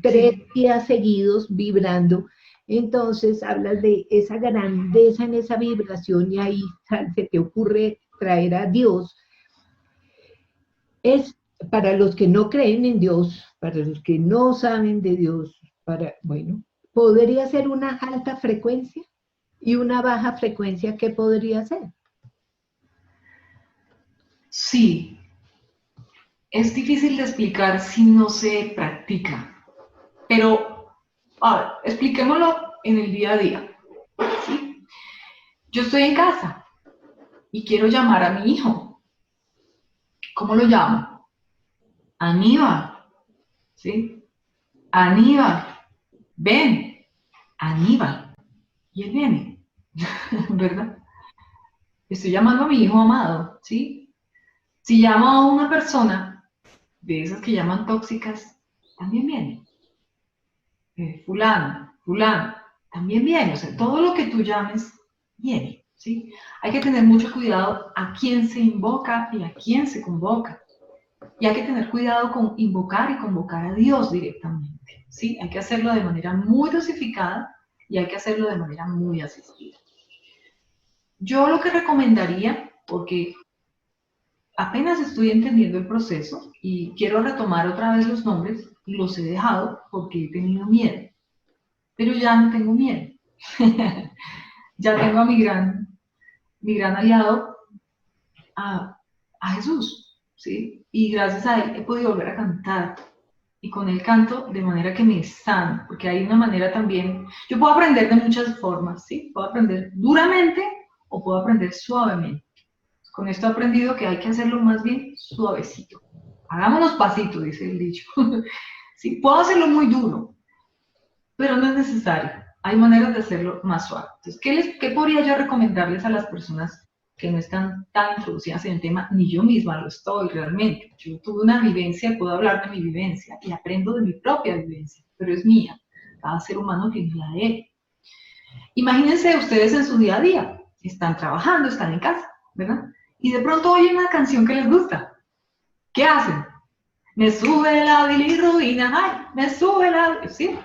3 días seguidos vibrando, entonces hablas de esa grandeza en esa vibración y ahí se te ocurre traer a Dios. Es para los que no creen en Dios, para los que no saben de Dios, bueno, podría ser una alta frecuencia y una baja frecuencia, ¿qué podría ser? Sí, es difícil de explicar si no se practica, pero expliquémoslo en el día a día. ¿Sí? Yo estoy en casa y quiero llamar a mi hijo. ¿Cómo lo llamo? Aníbal, ¿sí? Aníbal, ven, Aníbal. Y él viene, ¿verdad? Estoy llamando a mi hijo amado, ¿sí? Si llamo a una persona de esas que llaman tóxicas, también viene. Fulano, fulano, también viene. O sea, todo lo que tú llames, viene, ¿sí? Hay que tener mucho cuidado a quién se invoca y a quién se convoca. Y hay que tener cuidado con invocar y convocar a Dios directamente, ¿sí? Hay que hacerlo de manera muy dosificada y hay que hacerlo de manera muy asistida. Yo lo que recomendaría, porque apenas estoy entendiendo el proceso y quiero retomar otra vez los nombres, los he dejado porque he tenido miedo, pero ya no tengo miedo. Ya tengo a mi gran aliado, a Jesús, ¿sí? Y gracias a él he podido volver a cantar. Y con el canto de manera que me sana, porque hay una manera también, yo puedo aprender de muchas formas, ¿sí? Puedo aprender duramente o puedo aprender suavemente. Con esto he aprendido que hay que hacerlo más bien suavecito. Hagámonos pasitos, dice el dicho. Sí, puedo hacerlo muy duro, pero no es necesario. Hay maneras de hacerlo más suave. Entonces, ¿qué podría yo recomendarles a las personas que no están tan introducidas en el tema? Ni yo misma lo estoy realmente. Yo tuve una vivencia, puedo hablar de mi vivencia y aprendo de mi propia vivencia, pero es mía. Cada ser humano tiene la de él. Imagínense ustedes en su día a día. Están trabajando, están en casa, ¿verdad? Y de pronto oyen una canción que les gusta. ¿Qué hacen? Me sube la bilirrubina, ay, me sube la... Sí,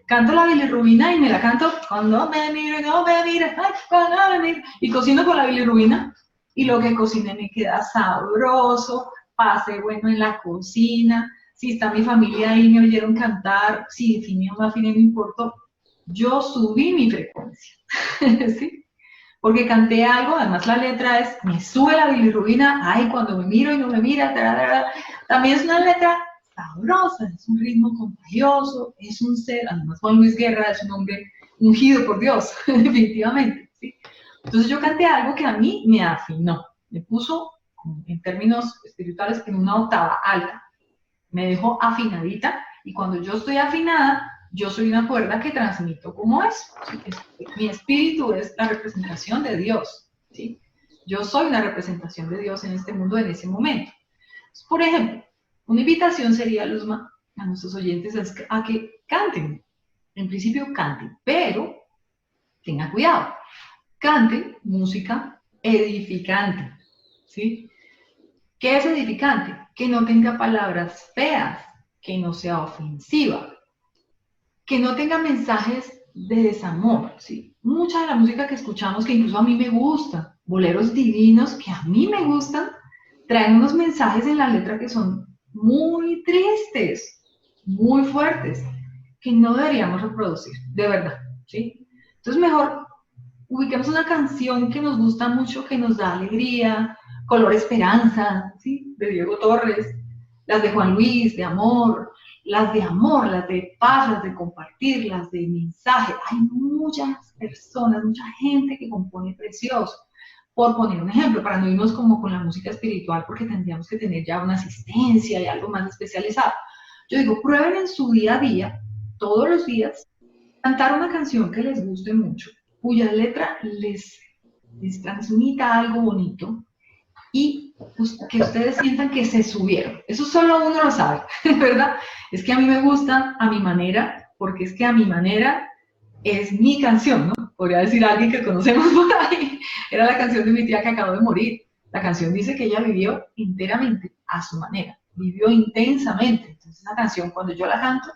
canto la bilirrubina y me la canto cuando me mire, no me mire, ay, cuando me mire. Y cocino con la bilirrubina y lo que cocine me queda sabroso, pase bueno en la cocina. Si está mi familia ahí, me oyeron cantar, si definí o no afiné, no importó. Yo subí mi frecuencia, ¿sí? Porque canté algo, además la letra es, me sube la bilirrubina, ay, cuando me miro y no me mira, también es una letra sabrosa, es un ritmo contagioso, es un ser, además Juan Luis Guerra es un hombre ungido por Dios, definitivamente, ¿sí? Entonces yo canté algo que a mí me afinó, me puso, en términos espirituales, en una octava alta, me dejó afinadita, y cuando yo estoy afinada, yo soy una cuerda que transmito como es. ¿Sí? Mi espíritu es la representación de Dios. ¿Sí? Yo soy una representación de Dios en este mundo en ese momento. Por ejemplo, una invitación sería, Luzma, a nuestros oyentes a que canten. En principio canten, pero tengan cuidado. cante música edificante, ¿sí? ¿Qué es edificante? Que no tenga palabras feas, que no sea ofensiva, que no tenga mensajes de desamor, ¿sí? Mucha de la música que escuchamos, que incluso a mí me gusta, boleros divinos que a mí me gustan, traen unos mensajes en la letra que son muy tristes, muy fuertes, que no deberíamos reproducir, de verdad, ¿sí? Entonces mejor ubiquemos una canción que nos gusta mucho, que nos da alegría, Color Esperanza, ¿sí? De Diego Torres, las de Juan Luis, de amor, las de paz, las de compartir, las de mensaje. Hay muchas personas, mucha gente que compone precioso. Por poner un ejemplo, para no irnos como con la música espiritual, porque tendríamos que tener ya una asistencia y algo más especializado. Yo digo, prueben en su día a día, todos los días, cantar una canción que les guste mucho, cuya letra les transmita algo bonito y que ustedes sientan que se subieron. Eso solo uno lo sabe, ¿verdad? Es que a mí me gusta a mi manera, porque es que a mi manera es mi canción, ¿no? Podría decir alguien que conocemos por ahí. Era la canción de mi tía que acabó de morir. La canción dice que ella vivió enteramente a su manera, vivió intensamente. Entonces, esa canción, cuando yo la canto,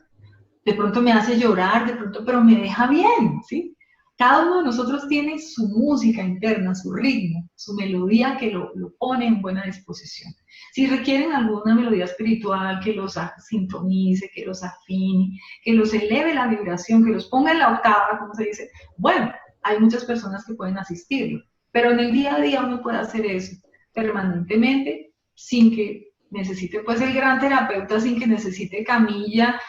de pronto me hace llorar, de pronto, pero me deja bien, ¿sí? Cada uno de nosotros tiene su música interna, su ritmo, su melodía que lo pone en buena disposición. Si requieren alguna melodía espiritual que los sintonice, que los afine, que los eleve la vibración, que los ponga en la octava, como se dice, bueno, hay muchas personas que pueden asistirlo, pero en el día a día uno puede hacer eso permanentemente sin que necesite pues el gran terapeuta, sin que necesite camilla,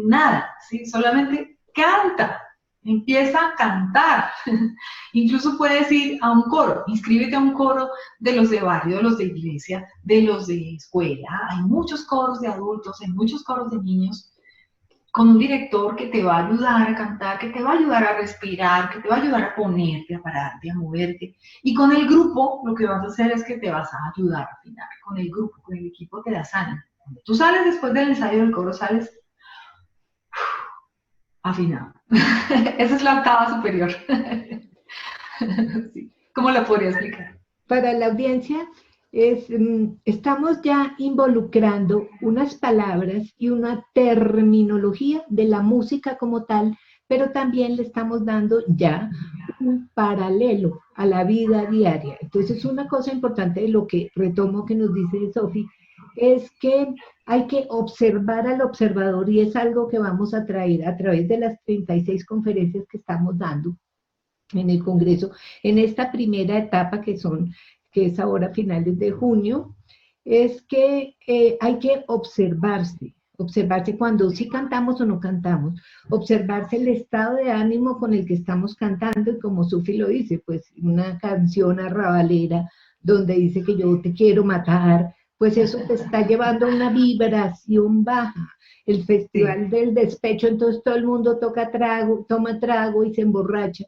nada, ¿sí? Solamente canta, empieza a cantar. Incluso puedes ir a un coro, inscríbete a un coro de los de barrio, de los de iglesia, de los de escuela. Hay muchos coros de adultos, hay muchos coros de niños, con un director que te va a ayudar a cantar, que te va a ayudar a respirar, que te va a ayudar a ponerte, a pararte, a moverte. Y con el grupo lo que vas a hacer es que te vas a ayudar a afinar. Con el grupo, con el equipo te das ánimo. Cuando tú sales después del ensayo del coro, sales afinado. Esa es la octava superior. Sí. ¿Cómo la podría explicar? Para la audiencia, estamos ya involucrando unas palabras y una terminología de la música como tal, pero también le estamos dando ya un paralelo a la vida diaria. Entonces, una cosa importante de lo que retomo que nos dice Sofi es que hay que observar al observador y es algo que vamos a traer a través de las 36 conferencias que estamos dando en el Congreso, en esta primera etapa que es ahora finales de junio, es que hay que observarse cuando sí cantamos o no cantamos, observarse el estado de ánimo con el que estamos cantando y como Sufi lo dice, pues una canción arrabalera donde dice que yo te quiero matar, pues eso te está llevando a una vibración baja. El festival del despecho, entonces todo el mundo toma trago y se emborracha,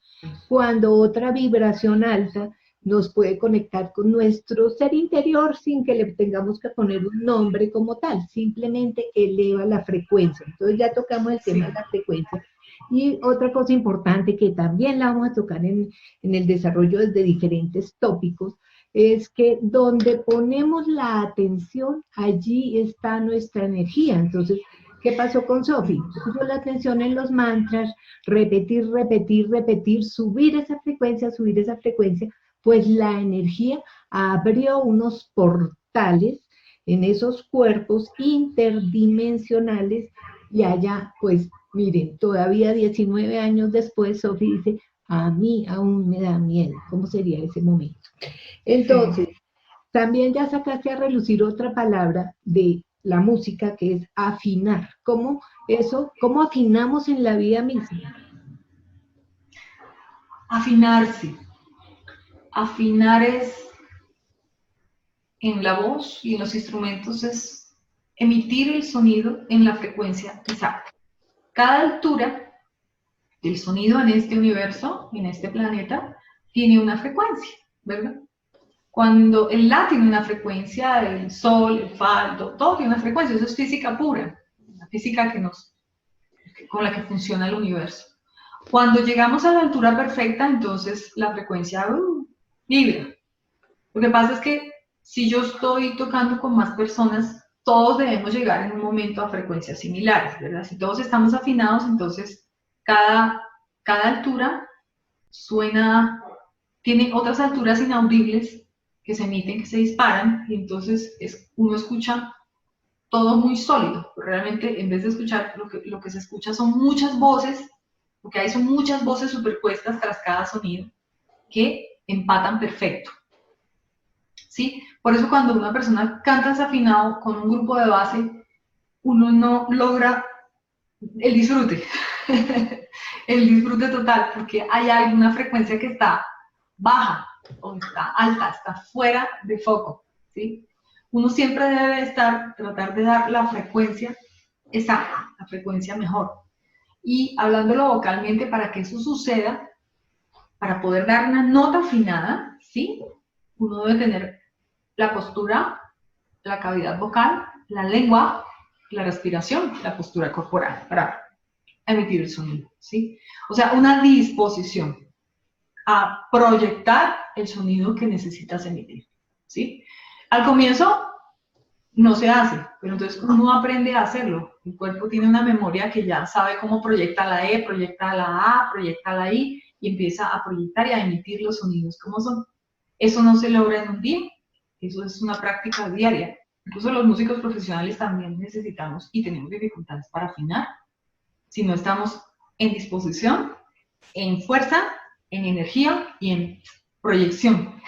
cuando otra vibración alta nos puede conectar con nuestro ser interior sin que le tengamos que poner un nombre como tal, simplemente eleva la frecuencia. Entonces ya tocamos el tema de la frecuencia. Y otra cosa importante que también la vamos a tocar en el desarrollo desde diferentes tópicos, es que donde ponemos la atención, allí está nuestra energía. Entonces, ¿qué pasó con Sofi? Puso la atención en los mantras, repetir, repetir, repetir, subir esa frecuencia, pues la energía abrió unos portales en esos cuerpos interdimensionales y allá, pues miren, todavía 19 años después, Sofi dice, a mí aún me da miedo. ¿Cómo sería ese momento? Entonces, también ya sacaste a relucir otra palabra de la música que es afinar. ¿Cómo afinamos en la vida misma? Afinarse. Afinar es en la voz y en los instrumentos es emitir el sonido en la frecuencia exacta. Cada altura del sonido en este universo, en este planeta, tiene una frecuencia, ¿verdad? Cuando el La tiene una frecuencia, el Sol, el Fa, todo tiene una frecuencia, eso es física pura, la física con la que funciona el universo. Cuando llegamos a la altura perfecta, entonces la frecuencia vibra. Lo que pasa es que si yo estoy tocando con más personas, todos debemos llegar en un momento a frecuencias similares, ¿verdad? Si todos estamos afinados, entonces cada altura suena, tiene otras alturas inaudibles que se emiten, que se disparan, y entonces uno escucha todo muy sólido. Realmente, en vez de escuchar, lo que se escucha son muchas voces, lo que hay son muchas voces superpuestas tras cada sonido que empatan perfecto. ¿Sí? Por eso cuando una persona canta desafinado con un grupo de base, uno no logra el disfrute, el disfrute total, porque hay alguna frecuencia que está baja o está alta, está fuera de foco, ¿sí? Uno siempre debe tratar de dar la frecuencia exacta, la frecuencia mejor. Y hablándolo vocalmente, para que eso suceda, para poder dar una nota afinada, ¿sí? Uno debe tener la postura, la cavidad vocal, la lengua, la respiración, la postura corporal para emitir el sonido, ¿sí? O sea, una disposición a proyectar el sonido que necesitas emitir, ¿sí? Al comienzo no se hace, pero entonces uno aprende a hacerlo. El cuerpo tiene una memoria que ya sabe cómo proyecta la E, proyecta la A, proyecta la I y empieza a proyectar y a emitir los sonidos como son. Eso no se logra en un día, eso es una práctica diaria. Incluso los músicos profesionales también necesitamos y tenemos dificultades para afinar si no estamos en disposición, en fuerza, en energía y en proyección.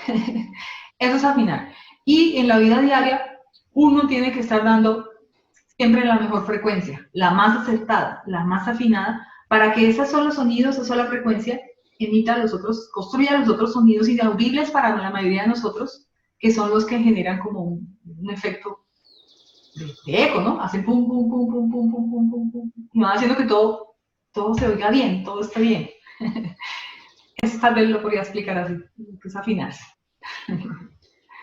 Eso es afinar. Y en la vida diaria, uno tiene que estar dando siempre la mejor frecuencia, la más acertada, la más afinada, para que esos solos sonidos, esa sola frecuencia, emita los otros, construya los otros sonidos inaudibles para la mayoría de nosotros, que son los que generan como un efecto de eco, ¿no? Hacen pum, pum, pum, pum, pum, pum, pum, pum, pum, y van haciendo que todo se oiga bien, todo esté bien. Eso tal vez lo podría explicar así, que es afinarse.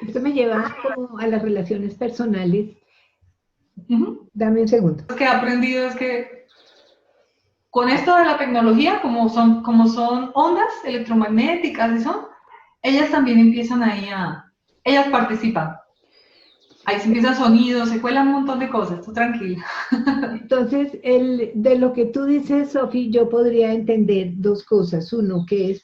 Esto me lleva como a las relaciones personales. Dame un segundo. Lo que he aprendido es que con esto de la tecnología, como son ondas electromagnéticas y ellas también empiezan ahí ellas participan. Ahí se empiezan sonidos, se cuelan un montón de cosas, tú tranquila. Entonces, de lo que tú dices, Sofi, yo podría entender dos cosas. Uno, que es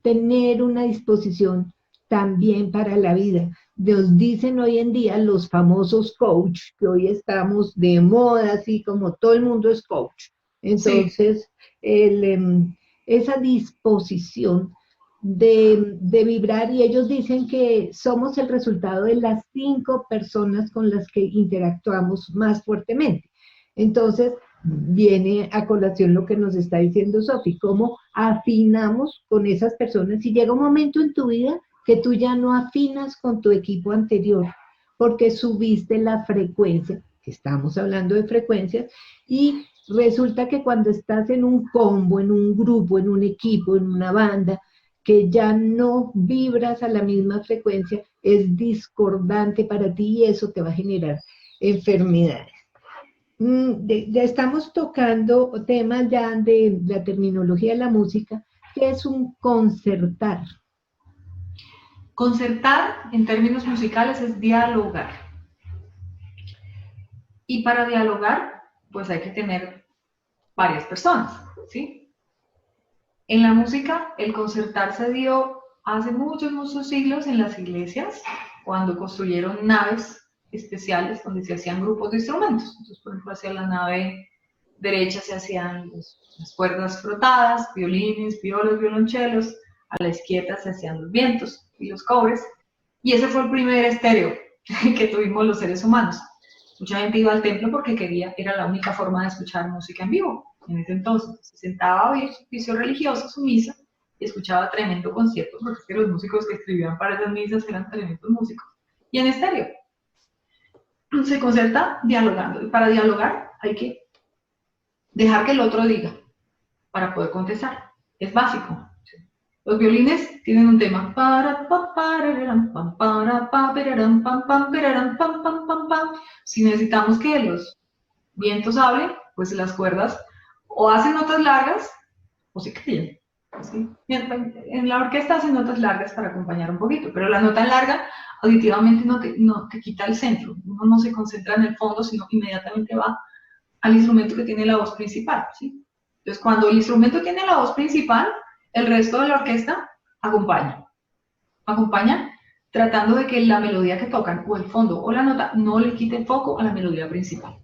tener una disposición también para la vida. Nos dicen hoy en día los famosos coach, que hoy estamos de moda, así como todo el mundo es coach. Entonces, sí. Esa disposición de vibrar, y ellos dicen que somos el resultado de las 5 personas con las que interactuamos más fuertemente. Entonces, viene a colación lo que nos está diciendo Sofi, cómo afinamos con esas personas y llega un momento en tu vida que tú ya no afinas con tu equipo anterior porque subiste la frecuencia, que estamos hablando de frecuencias, y resulta que cuando estás en un combo, en un grupo, en un equipo, en una banda, que ya no vibras a la misma frecuencia, es discordante para ti y eso te va a generar enfermedades. Ya estamos tocando temas ya de la terminología de la música, que es un concertar. Concertar, en términos musicales, es dialogar. Y para dialogar, pues hay que tener varias personas, ¿sí? En la música, el concertar se dio hace muchos, muchos siglos en las iglesias, cuando construyeron naves especiales donde se hacían grupos de instrumentos. Entonces, por ejemplo, hacia la nave derecha se hacían las cuerdas frotadas, violines, violas, violonchelos, a la izquierda se hacían los vientos y los cobres, y ese fue el primer estéreo que tuvimos los seres humanos. Mucha gente iba al templo porque era la única forma de escuchar música en vivo en ese entonces. Se sentaba a oír su oficio religioso, su misa, y escuchaba tremendo concierto, porque los músicos que escribían para esas misas eran tremendos músicos. Y en estéreo. Se concerta dialogando, y para dialogar hay que dejar que el otro diga para poder contestar. Es básico. Los violines tienen un tema. Si necesitamos que los vientos hablen, pues las cuerdas o hacen notas largas o si callan. ¿Sí? En la orquesta hacen notas largas para acompañar un poquito, pero la nota larga auditivamente no te quita el centro. Uno no se concentra en el fondo, sino que inmediatamente va al instrumento que tiene la voz principal. ¿Sí? Entonces, cuando el instrumento tiene la voz principal, el resto de la orquesta acompaña. Acompaña tratando de que la melodía que tocan, o el fondo o la nota, no le quite el foco a la melodía principal.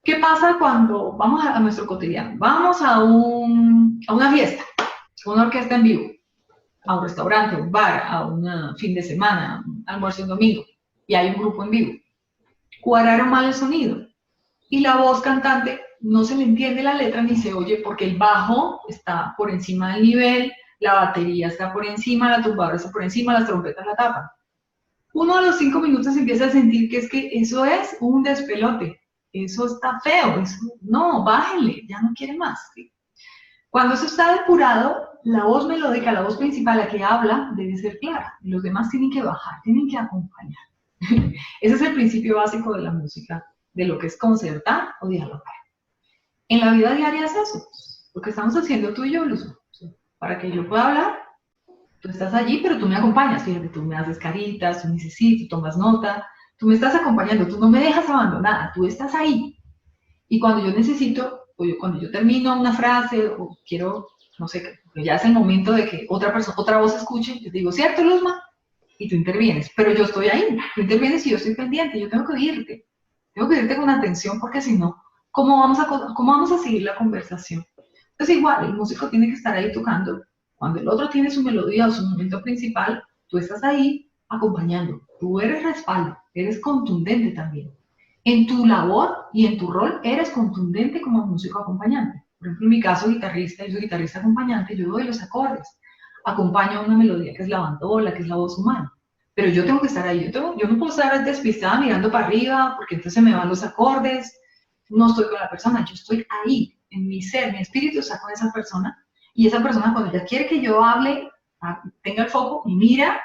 ¿Qué pasa cuando vamos a nuestro cotidiano? Vamos a una fiesta, a una orquesta en vivo, a un restaurante, a un bar, a un fin de semana, un almuerzo un domingo, y hay un grupo en vivo. Cuadraron mal el sonido, y la voz cantante no se le entiende la letra ni se oye porque el bajo está por encima del nivel, la batería está por encima, la tumbadora está por encima, las trompetas la tapan. Uno a los 5 minutos empieza a sentir que es que eso es un despelote, eso está feo, eso, no, bájenle, ya no quiere más. ¿Sí? Cuando eso está depurado, la voz melódica, la voz principal, la que habla, debe ser clara. Y los demás tienen que bajar, tienen que acompañar. Ese es el principio básico de la música, de lo que es concertar o dialogar. En la vida diaria es eso, lo que estamos haciendo tú y yo, Luz. Para que yo pueda hablar, tú estás allí, pero tú me acompañas. Fíjate, tú me haces caritas, tú me dices sí, tú tomas nota, tú me estás acompañando, tú no me dejas abandonada, tú estás ahí. Y cuando yo necesito, cuando yo termino una frase o quiero, no sé, ya es el momento de que otra voz escuche, yo digo, ¿cierto, Luzma? Y tú intervienes, pero yo estoy ahí, tú intervienes y yo estoy pendiente, yo tengo que oírte con atención porque si no, ¿cómo vamos a seguir la conversación? Entonces igual, el músico tiene que estar ahí tocando. Cuando el otro tiene su melodía o su momento principal, tú estás ahí acompañando, tú eres respaldo, eres contundente también. En tu labor y en tu rol eres contundente como músico acompañante. Por ejemplo, en mi caso, guitarrista, yo soy guitarrista acompañante, yo doy los acordes, acompaño una melodía que es la bandola, que es la voz humana. Pero yo tengo que estar ahí, yo no puedo estar despistada mirando para arriba, porque entonces se me van los acordes, no estoy con la persona, yo estoy ahí, en mi ser, mi espíritu está con esa persona, y esa persona cuando ella quiere que yo hable, tenga el foco, y mira,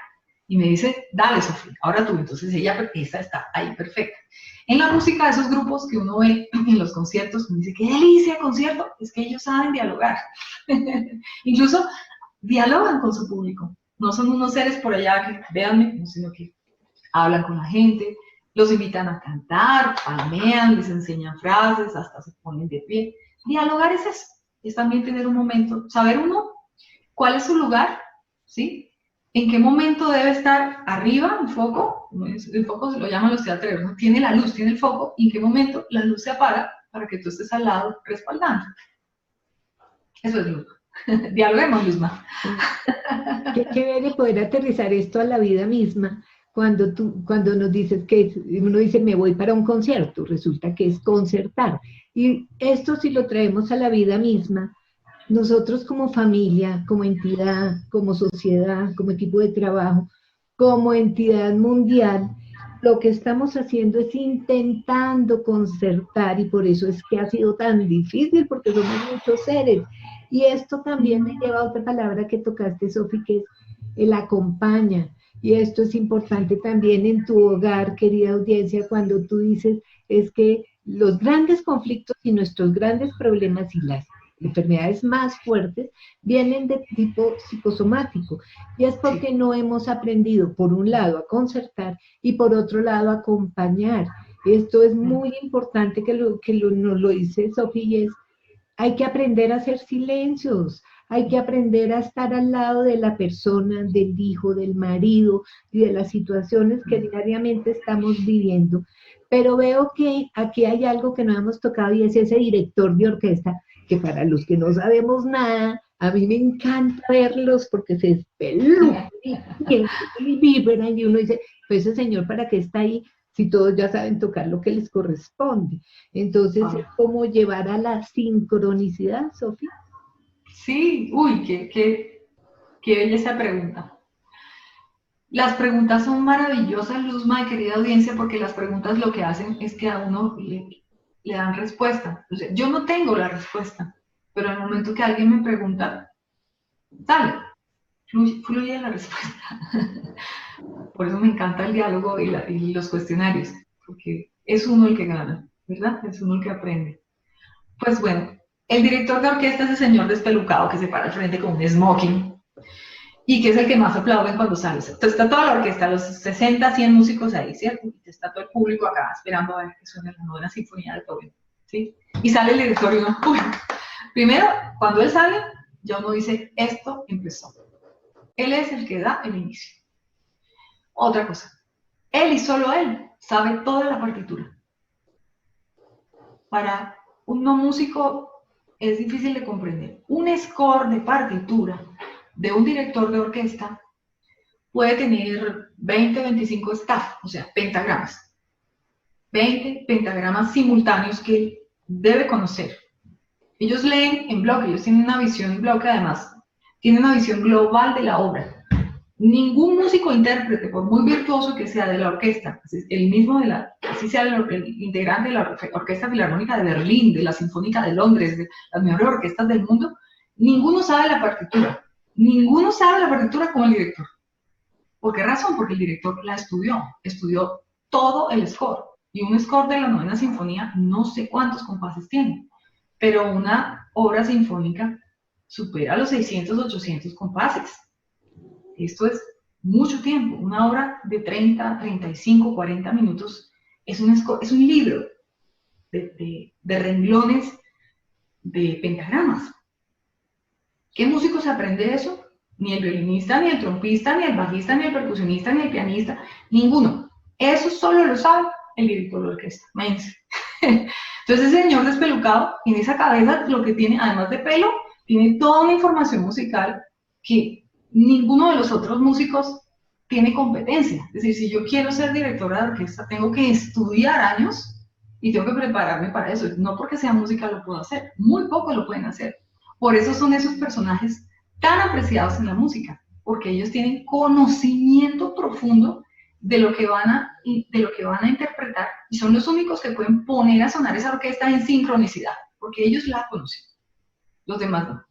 y me dice, dale, Sofía, ahora tú. Entonces esa está ahí, perfecta. En la música de esos grupos que uno ve en los conciertos, uno dice, qué delicia concierto, es que ellos saben dialogar. Incluso dialogan con su público. No son unos seres por allá que, véanme, sino que hablan con la gente, los invitan a cantar, palmean, les enseñan frases, hasta se ponen de pie. Dialogar es eso, es también tener un momento, saber uno cuál es su lugar, ¿sí? En qué momento debe estar arriba el foco se lo llaman los teatreros, ¿no? Tiene la luz, tiene el foco, y en qué momento la luz se apaga para que tú estés al lado respaldando. Eso es Luzma. Dialoguemos, Luzma. Qué chévere poder aterrizar esto a la vida misma. Cuando nos dices que uno dice me voy para un concierto, resulta que es concertar. Y esto si lo traemos a la vida misma, nosotros como familia, como entidad, como sociedad, como equipo de trabajo, como entidad mundial, lo que estamos haciendo es intentando concertar y por eso es que ha sido tan difícil porque somos muchos seres. Y esto también me lleva a otra palabra que tocaste, Sofi, que es el acompaña. Y esto es importante también en tu hogar, querida audiencia, cuando tú dices, es que los grandes conflictos y nuestros grandes problemas y las enfermedades más fuertes vienen de tipo psicosomático. Y es porque no hemos aprendido, por un lado, a concertar y por otro lado, a acompañar. Esto es muy importante nos lo dice Sofía, hay que aprender a hacer silencios, hay que aprender a estar al lado de la persona, del hijo, del marido y de las situaciones que diariamente estamos viviendo. Pero veo que aquí hay algo que no hemos tocado y es ese director de orquesta, que para los que no sabemos nada, a mí me encanta verlos porque se espelucan y vibran y uno dice, pues ese señor para qué está ahí si todos ya saben tocar lo que les corresponde. Entonces, es como llevar a la sincronicidad, Sofía. Sí, uy, qué bella esa pregunta. Las preguntas son maravillosas, Luzma, y querida audiencia, porque las preguntas lo que hacen es que a uno le dan respuesta. O sea, yo no tengo la respuesta, pero en el momento que alguien me pregunta, sale, fluye la respuesta. Por eso me encanta el diálogo y los cuestionarios, porque es uno el que gana, ¿verdad? Es uno el que aprende. Pues bueno, El director de orquesta es el señor despelucado que se para al frente con un smoking y que es el que más aplauden cuando sale. Entonces está toda la orquesta, los 60, 100 músicos ahí, ¿cierto? Y está todo el público acá esperando a ver que suene la novena sinfonía de Beethoven, ¿sí? Y sale el director y uno, uy. Primero, cuando él sale, ya uno dice, esto empezó. Él es el que da el inicio. Otra cosa, él y solo él sabe toda la partitura. Para un no músico es difícil de comprender. Un score de partitura de un director de orquesta puede tener 20, 25 staff, o sea, pentagramas. 20 pentagramas simultáneos que él debe conocer. Ellos leen en bloque, ellos tienen una visión en bloque además, tienen una visión global de la obra. Ningún músico intérprete, por muy virtuoso que sea de la orquesta, el mismo así sea el integrante de la Orquesta Filarmónica de Berlín, de la Sinfónica de Londres, de las mejores orquestas del mundo, ninguno sabe la partitura. Ninguno sabe la partitura como el director. ¿Por qué razón? Porque el director la estudió todo el score. Y un score de la novena sinfonía, no sé cuántos compases tiene, pero una obra sinfónica supera los 600, 800 compases. Esto es mucho tiempo. Una obra de 30, 35, 40 minutos es un libro de renglones de pentagramas. ¿Qué músico se aprende eso? Ni el violinista, ni el trompista, ni el bajista, ni el percusionista, ni el pianista, ninguno. Eso solo lo sabe el director de orquesta. Imagínense. Entonces ese señor despelucado, en esa cabeza lo que tiene, además de pelo, tiene toda una información musical que ninguno de los otros músicos tiene competencia. Es decir, si yo quiero ser directora de orquesta, tengo que estudiar años y tengo que prepararme para eso. No porque sea música lo puedo hacer, muy pocos lo pueden hacer. Por eso son esos personajes tan apreciados en la música, porque ellos tienen conocimiento profundo de lo que van a interpretar y son los únicos que pueden poner a sonar esa orquesta en sincronicidad, porque ellos la conocen, los demás no.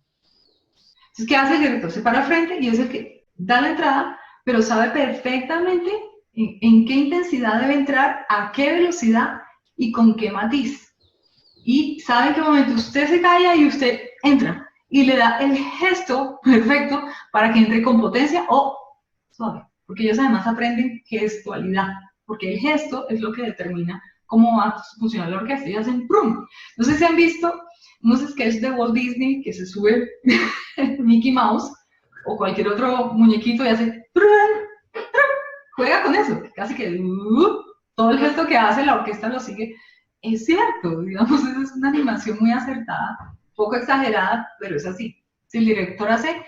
Entonces, ¿qué hace el director? Se para al frente y es el que da la entrada, pero sabe perfectamente en qué intensidad debe entrar, a qué velocidad y con qué matiz. Y sabe en qué momento usted se calla y usted entra y le da el gesto perfecto para que entre con potencia o suave. Porque ellos además aprenden gestualidad, porque el gesto es lo que determina cómo va a funcionar la orquesta. Ellos hacen ¡prum! No sé si han visto unos sketches de Walt Disney que se sube Mickey Mouse o cualquier otro muñequito y hace ¡prum! Juega con eso, casi que todo el gesto que hace la orquesta lo sigue. Es cierto, digamos, es una animación muy acertada, poco exagerada, pero es así. Si el director hace,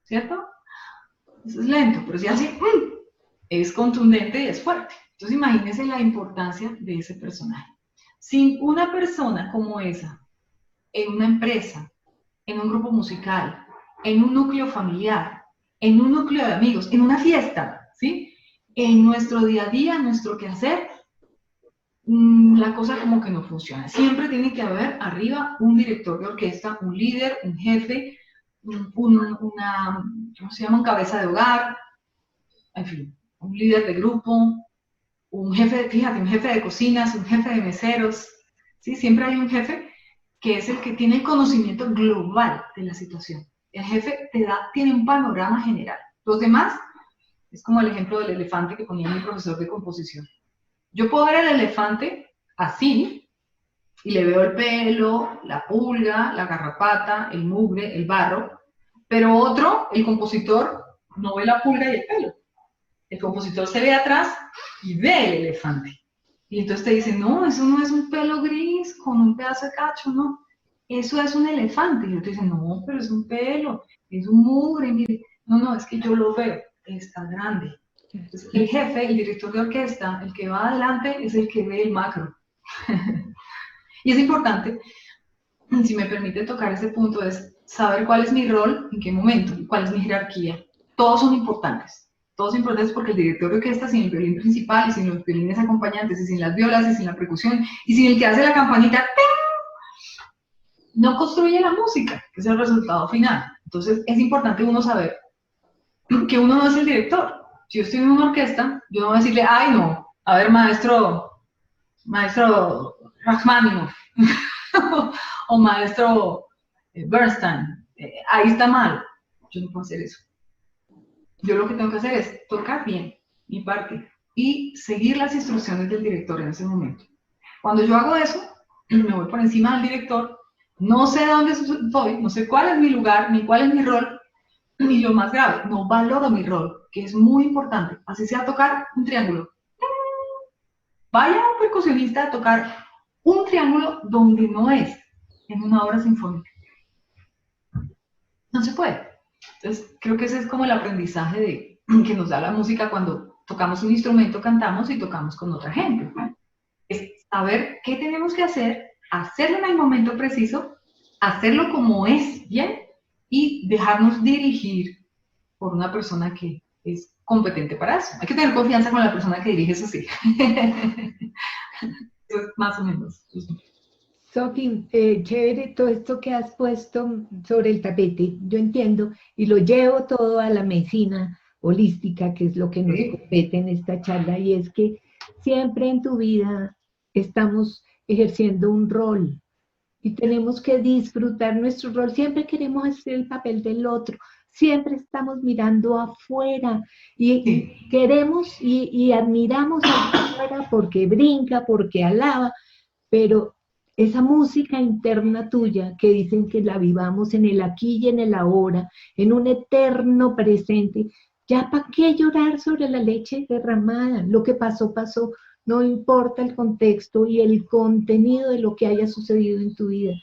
¿cierto? Eso es lento, pero si hace, es contundente y es fuerte. Entonces imagínense la importancia de ese personaje. Sin una persona como esa, en una empresa, en un grupo musical, en un núcleo familiar, en un núcleo de amigos, en una fiesta, ¿sí? En nuestro día a día, en nuestro quehacer, la cosa como que no funciona. Siempre tiene que haber arriba un director de orquesta, un líder, un jefe, ¿cómo se llama? Un cabeza de hogar, en fin, un líder de grupo, un jefe, fíjate, un jefe de cocinas, un jefe de meseros, ¿sí? Siempre hay un jefe que es el que tiene el conocimiento global de la situación. El jefe tiene un panorama general. Los demás, es como el ejemplo del elefante que ponía mi profesor de composición. Yo puedo ver el elefante así, y le veo el pelo, la pulga, la garrapata, el mugre, el barro, pero otro, el compositor, no ve la pulga y el pelo. El compositor se ve atrás y ve el elefante. Y entonces te dice, no, eso no es un pelo gris con un pedazo de cacho, no. Eso es un elefante. Y yo te dice, no, pero es un pelo, es un mugre. Mire. No, es que yo lo veo, está grande. Entonces, el jefe, el director de orquesta, el que va adelante es el que ve el macro. Y es importante, si me permite tocar ese punto, es saber cuál es mi rol, en qué momento, cuál es mi jerarquía. Todos son importantes. Todos importantes porque el director de orquesta, sin el violín principal, y sin los violines acompañantes, y sin las violas, y sin la percusión, y sin el que hace la campanita, no construye la música, que es el resultado final. Entonces, es importante uno saber que uno no es el director. Si yo estoy en una orquesta, yo no voy a decirle, ay no, a ver maestro Rachmaninoff, o maestro Bernstein, ahí está mal. Yo no puedo hacer eso. Yo lo que tengo que hacer es tocar bien mi parte y seguir las instrucciones del director en ese momento. Cuando yo hago eso, me voy por encima del director, no sé dónde estoy, no sé cuál es mi lugar, ni cuál es mi rol, y lo más grave, no valoro mi rol, que es muy importante. Así sea tocar un triángulo. Vaya un percusionista a tocar un triángulo donde no es, en una obra sinfónica. No se puede. Entonces, creo que ese es como el aprendizaje que nos da la música cuando tocamos un instrumento, cantamos y tocamos con otra gente. Es saber qué tenemos que hacer, hacerlo en el momento preciso, hacerlo como es bien y dejarnos dirigir por una persona que es competente para eso. Hay que tener confianza con la persona que dirige, eso sí. Eso es más o menos. Sofi, chévere todo esto que has puesto sobre el tapete, yo entiendo, y lo llevo todo a la medicina holística, que es lo que nos compete en esta charla, y es que siempre en tu vida estamos ejerciendo un rol y tenemos que disfrutar nuestro rol, siempre queremos hacer el papel del otro, siempre estamos mirando afuera y queremos y admiramos afuera porque brinca, porque alaba, pero esa música interna tuya que dicen que la vivamos en el aquí y en el ahora, en un eterno presente, ya para qué llorar sobre la leche derramada, lo que pasó, pasó, no importa el contexto y el contenido de lo que haya sucedido en tu vida.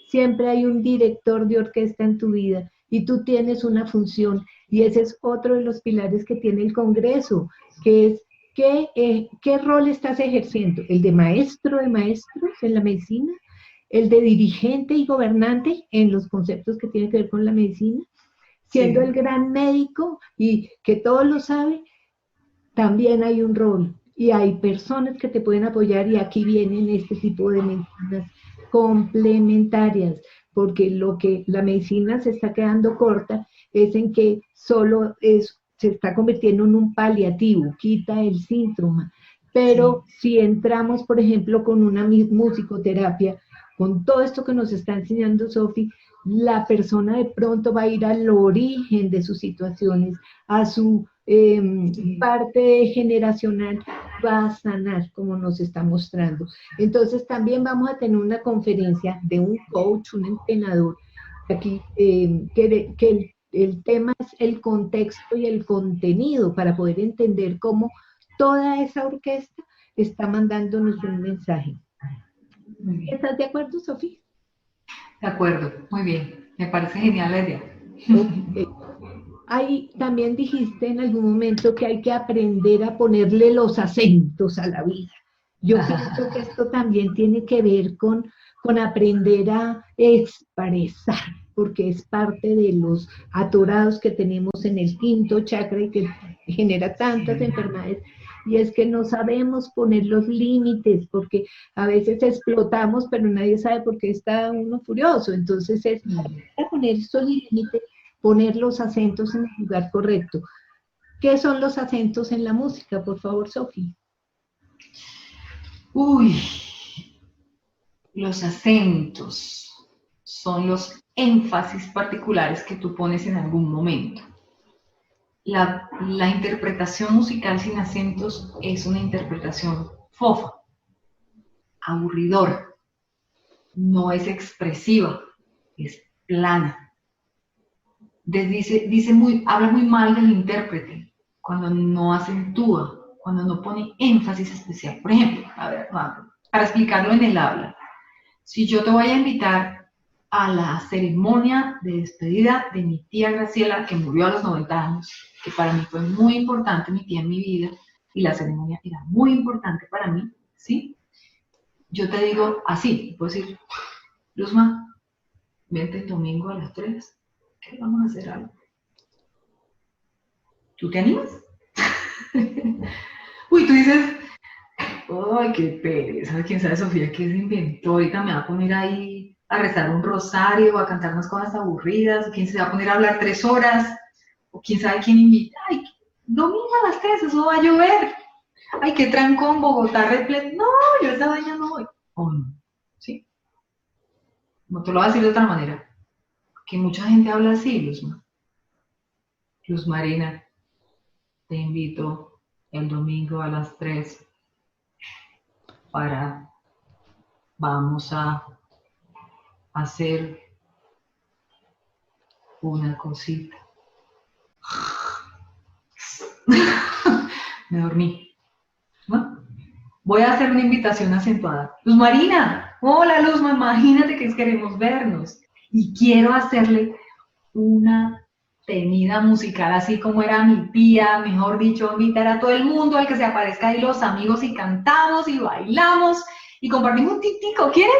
Siempre hay un director de orquesta en tu vida y tú tienes una función y ese es otro de los pilares que tiene el Congreso, que es ¿qué rol estás ejerciendo? ¿El de maestro de maestros en la medicina? ¿El de dirigente y gobernante en los conceptos que tienen que ver con la medicina? Siendo el gran médico y que todo lo sabe, también hay un rol. Y hay personas que te pueden apoyar y aquí vienen este tipo de medicinas complementarias, porque lo que la medicina se está quedando corta es en que solo se está convirtiendo en un paliativo, quita el síntoma. Pero si entramos, por ejemplo, con una musicoterapia, con todo esto que nos está enseñando Sofi, la persona de pronto va a ir al origen de sus situaciones, a su parte generacional, va a sanar, como nos está mostrando. Entonces también vamos a tener una conferencia de un coach, un entrenador, aquí, que el tema es el contexto y el contenido para poder entender cómo toda esa orquesta está mandándonos un mensaje. ¿Estás de acuerdo, Sofía? De acuerdo, muy bien. Me parece genial la idea. Okay. Ahí también dijiste en algún momento que hay que aprender a ponerle los acentos a la vida. Yo pienso que esto también tiene que ver con aprender a expresar, porque es parte de los atorados que tenemos en el quinto chakra y que genera tantas enfermedades. Y es que no sabemos poner los límites, porque a veces explotamos, pero nadie sabe por qué está uno furioso. Entonces es poner esos límites, poner los acentos en el lugar correcto. ¿Qué son los acentos en la música? Por favor, Sofi. Uy, los acentos son los énfasis particulares que tú pones en algún momento. La interpretación musical sin acentos es una interpretación fofa, aburridora, no es expresiva, es plana. Habla muy mal del intérprete cuando no acentúa, cuando no pone énfasis especial. Por ejemplo, a ver, para explicarlo en el habla, si yo te voy a invitar a la ceremonia de despedida de mi tía Graciela, que murió a los 90 años, que para mí fue muy importante, mi tía en mi vida, y la ceremonia era muy importante para mí, ¿sí? Yo te digo así, puedo decir, Luzma, vente el domingo a las 3, ¿qué vamos a hacer algo? ¿Tú te animas? Uy, tú dices, ay, qué pereza, quién sabe Sofía qué se inventó, ahorita me va a poner ahí a rezar un rosario, a cantar unas cosas aburridas, o quién se va a poner a hablar 3 horas, o quién sabe quién invita, ay, domingo a las 3, eso va a llover, ay, qué trancón, Bogotá repleto, no, yo esa vaina no voy, o no, ¿sí? No te lo voy a decir de otra manera, que mucha gente habla así, Luzma. Luz Marina, te invito el domingo a las 3 para, vamos a hacer una cosita. Me dormí, ¿no? Voy a hacer una invitación acentuada. Luz Marina, hola Luzma, imagínate que queremos vernos y quiero hacerle una tenida musical, así como era mi tía, mejor dicho, invitar a todo el mundo, al que se aparezca ahí los amigos y cantamos y bailamos y compartimos un tintico, ¿quieres?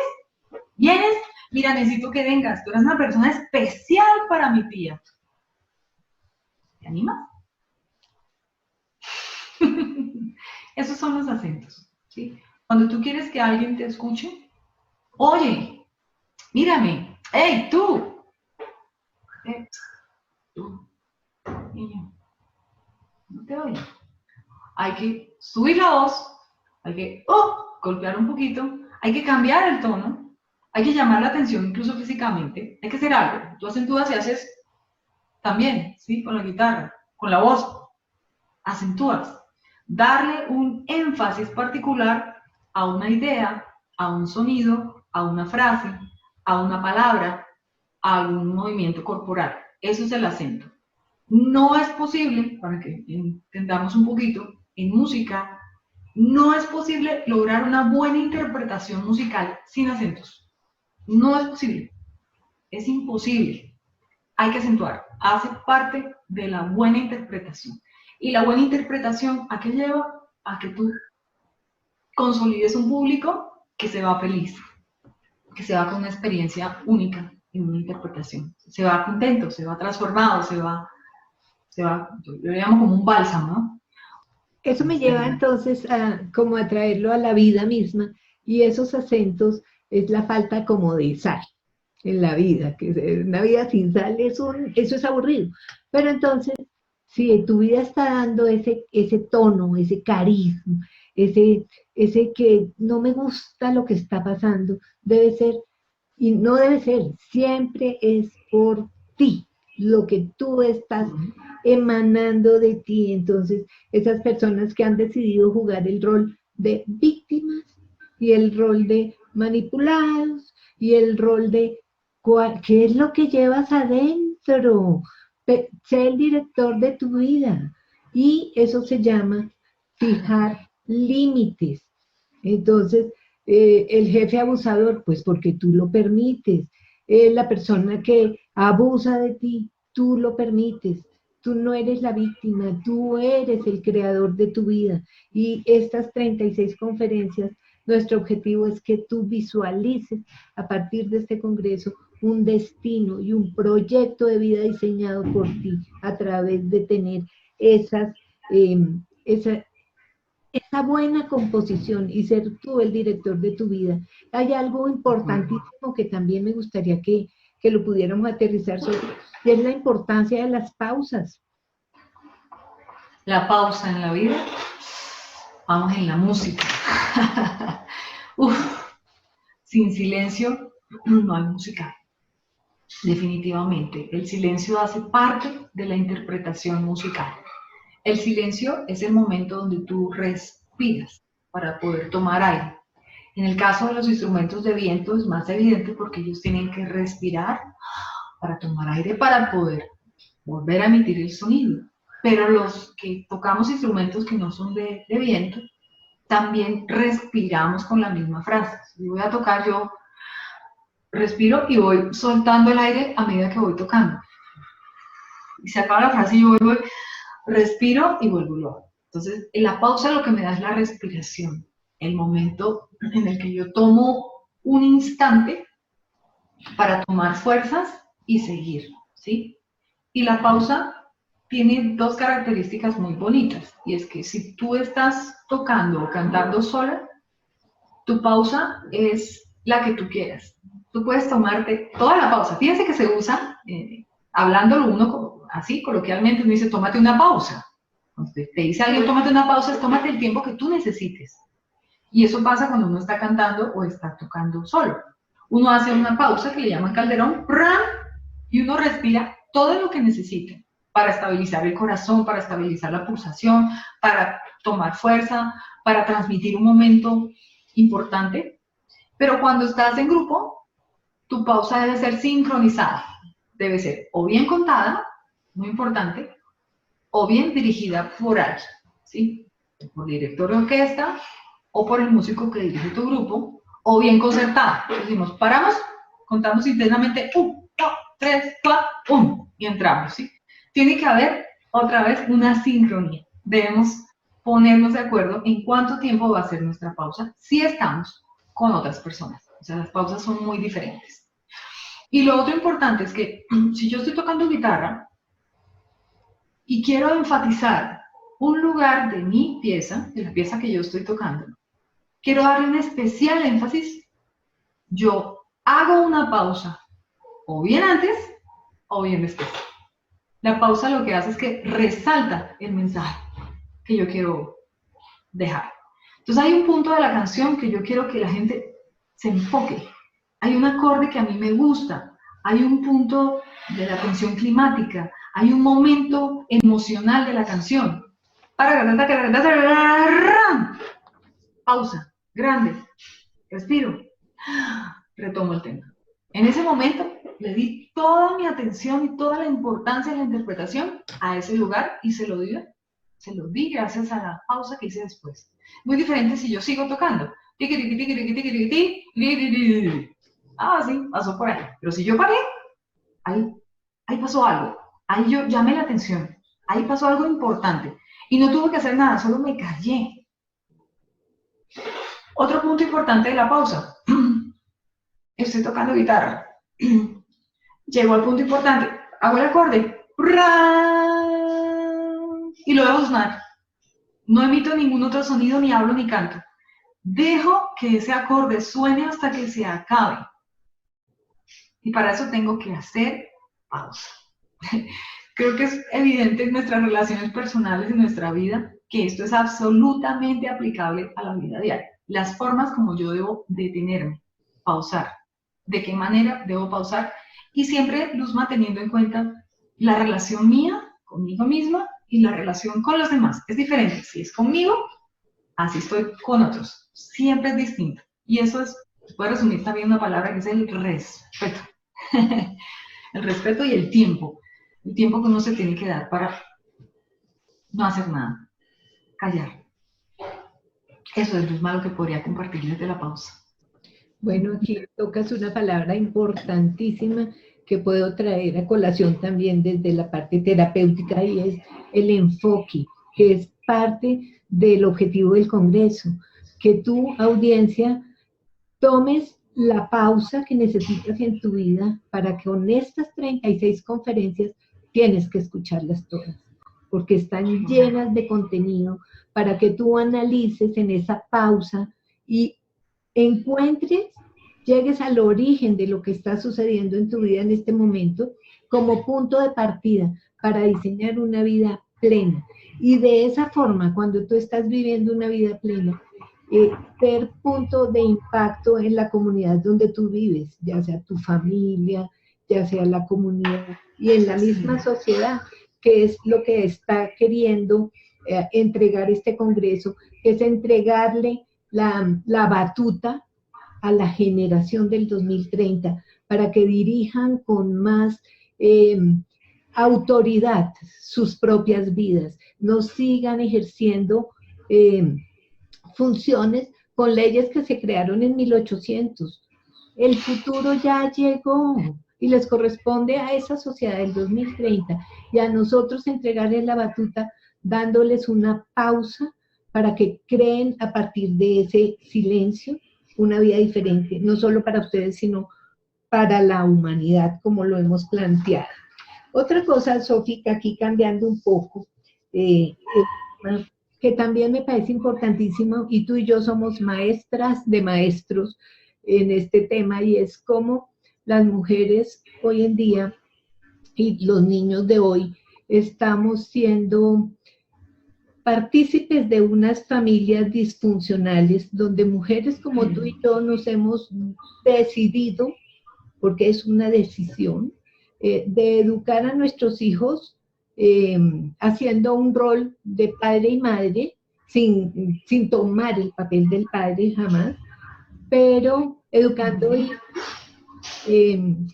¿Vienes? Mira, necesito que vengas, tú eres una persona especial para mi tía. ¿Te animas? Esos son los acentos, ¿sí? Cuando tú quieres que alguien te escuche, oye, mírame, hey, tú, tú, niño, no te oye. Hay que subir la voz, hay que golpear un poquito, hay que cambiar el tono, hay que llamar la atención incluso físicamente, hay que hacer algo. Tú acentúas y haces también, ¿sí? Con la guitarra, con la voz, acentúas. Darle un énfasis particular a una idea, a un sonido, a una frase, a una palabra, a un movimiento corporal. Eso es el acento. No es posible, para que entendamos un poquito, en música, no es posible lograr una buena interpretación musical sin acentos. No es posible. Es imposible. Hay que acentuar. Hace parte de la buena interpretación. Y la buena interpretación, ¿a qué lleva? A que tú consolides un público que se va feliz, que se va con una experiencia única en una interpretación. Se va contento, se va transformado, se va, yo lo llamo como un bálsamo, ¿no? Eso me lleva entonces como a traerlo a la vida misma, y esos acentos es la falta como de sal en la vida, que una vida sin sal eso es aburrido. Pero entonces, si tu vida está dando ese tono, ese carisma, ese que no me gusta lo que está pasando, debe ser, y no debe ser, siempre es por ti, lo que tú estás emanando de ti. Entonces, esas personas que han decidido jugar el rol de víctimas y el rol de manipulados y el rol de ¿qué es lo que llevas adentro? Sé el director de tu vida. Y eso se llama fijar límites. Entonces, el jefe abusador, pues porque tú lo permites. La persona que abusa de ti, tú lo permites. Tú no eres la víctima, tú eres el creador de tu vida. Y estas 36 conferencias, nuestro objetivo es que tú visualices a partir de este congreso un destino y un proyecto de vida diseñado por ti a través de tener esa buena composición y ser tú el director de tu vida. Hay algo importantísimo que también me gustaría que lo pudiéramos aterrizar sobre, y es la importancia de las pausas. La pausa en la vida, vamos en la música. Sin silencio no hay música. Definitivamente, el silencio hace parte de la interpretación musical. El silencio es el momento donde tú respiras para poder tomar aire. En el caso de los instrumentos de viento es más evidente porque ellos tienen que respirar para tomar aire para poder volver a emitir el sonido. Pero los que tocamos instrumentos que no son de viento, también respiramos con la misma frase. Si voy a tocar, yo respiro y voy soltando el aire a medida que voy tocando. Y se acaba la frase y yo voy, respiro y vuelvo y lo hago. Entonces, en la pausa lo que me da es la respiración, el momento en el que yo tomo un instante para tomar fuerzas y seguir, ¿sí? Y la pausa tiene dos características muy bonitas, y es que si tú estás tocando o cantando sola, tu pausa es la que tú quieras. Tú puedes tomarte toda la pausa. Fíjense que se usa, hablándolo uno así, coloquialmente, uno dice, tómate una pausa. Entonces, te dice alguien, tómate una pausa, es tómate el tiempo que tú necesites. Y eso pasa cuando uno está cantando o está tocando solo. Uno hace una pausa que le llaman calderón, ¡pran! Y uno respira todo lo que necesite para estabilizar el corazón, para estabilizar la pulsación, para tomar fuerza, para transmitir un momento importante. Pero cuando estás en grupo, tu pausa debe ser sincronizada. Debe ser o bien contada, muy importante, o bien dirigida por alguien, ¿sí? Por el director de orquesta o por el músico que dirige tu grupo, o bien concertada. Decimos, paramos, contamos internamente 1, 2, 3, 4, 1 y entramos, ¿sí? Tiene que haber otra vez una sincronía. Debemos ponernos de acuerdo en cuánto tiempo va a ser nuestra pausa si estamos con otras personas. O sea, las pausas son muy diferentes. Y lo otro importante es que si yo estoy tocando guitarra y quiero enfatizar un lugar de mi pieza, de la pieza que yo estoy tocando, quiero darle un especial énfasis, yo hago una pausa, o bien antes, o bien después. La pausa lo que hace es que resalta el mensaje que yo quiero dejar. Entonces hay un punto de la canción que yo quiero que la gente se enfoque. Hay un acorde que a mí me gusta, hay un punto de la tensión climática, hay un momento emocional de la canción. Pausa, grande, respiro, retomo el tema. En ese momento le di toda mi atención y toda la importancia de la interpretación a ese lugar y se lo di gracias a la pausa que hice después. Muy diferente si yo sigo tocando. Ah, sí, pasó por ahí. Pero si yo paré, ahí pasó algo. Ahí yo llamé la atención. Ahí pasó algo importante. Y no tuve que hacer nada, solo me callé. Otro punto importante de la pausa. Estoy tocando guitarra. Llego al punto importante. Hago el acorde. Y lo dejo sonar. No emito ningún otro sonido, ni hablo, ni canto. Dejo que ese acorde suene hasta que se acabe. Y para eso tengo que hacer pausa. Creo que es evidente en nuestras relaciones personales, en nuestra vida, que esto es absolutamente aplicable a la vida diaria. Las formas como yo debo detenerme, pausar, de qué manera debo pausar, y siempre, Luzma, teniendo en cuenta la relación mía conmigo misma y la relación con los demás. Es diferente, si es conmigo, así estoy con otros. Siempre es distinto. Y eso es, puede resumir también una palabra que es el respeto. El respeto y el tiempo. El tiempo que uno se tiene que dar para no hacer nada. Callar. Eso es lo malo que podría compartirles de la pausa. Bueno, aquí tocas una palabra importantísima que puedo traer a colación también desde la parte terapéutica y es el enfoque, que es parte del objetivo del Congreso. Que tu audiencia tomes la pausa que necesitas en tu vida para que con estas 36 conferencias tienes que escucharlas todas, porque están llenas de contenido para que tú analices en esa pausa y encuentres, llegues al origen de lo que está sucediendo en tu vida en este momento como punto de partida para diseñar una vida plena. Y de esa forma, cuando tú estás viviendo una vida plena, ser punto de impacto en la comunidad donde tú vives, ya sea tu familia, ya sea la comunidad y en la misma sociedad, que es lo que está queriendo entregar este Congreso, que es entregarle la batuta a la generación del 2030 para que dirijan con más autoridad sus propias vidas, no sigan ejerciendo funciones con leyes que se crearon en 1800. El futuro ya llegó y les corresponde a esa sociedad del 2030 y a nosotros entregarles la batuta dándoles una pausa para que creen a partir de ese silencio una vida diferente, no solo para ustedes, sino para la humanidad, como lo hemos planteado. Otra cosa, Sofi, que aquí cambiando un poco, que también me parece importantísimo, y tú y yo somos maestras de maestros en este tema, y es cómo las mujeres hoy en día y los niños de hoy estamos siendo partícipes de unas familias disfuncionales donde mujeres como tú y yo nos hemos decidido, porque es una decisión, de educar a nuestros hijos haciendo un rol de padre y madre, sin tomar el papel del padre jamás, pero educando hijos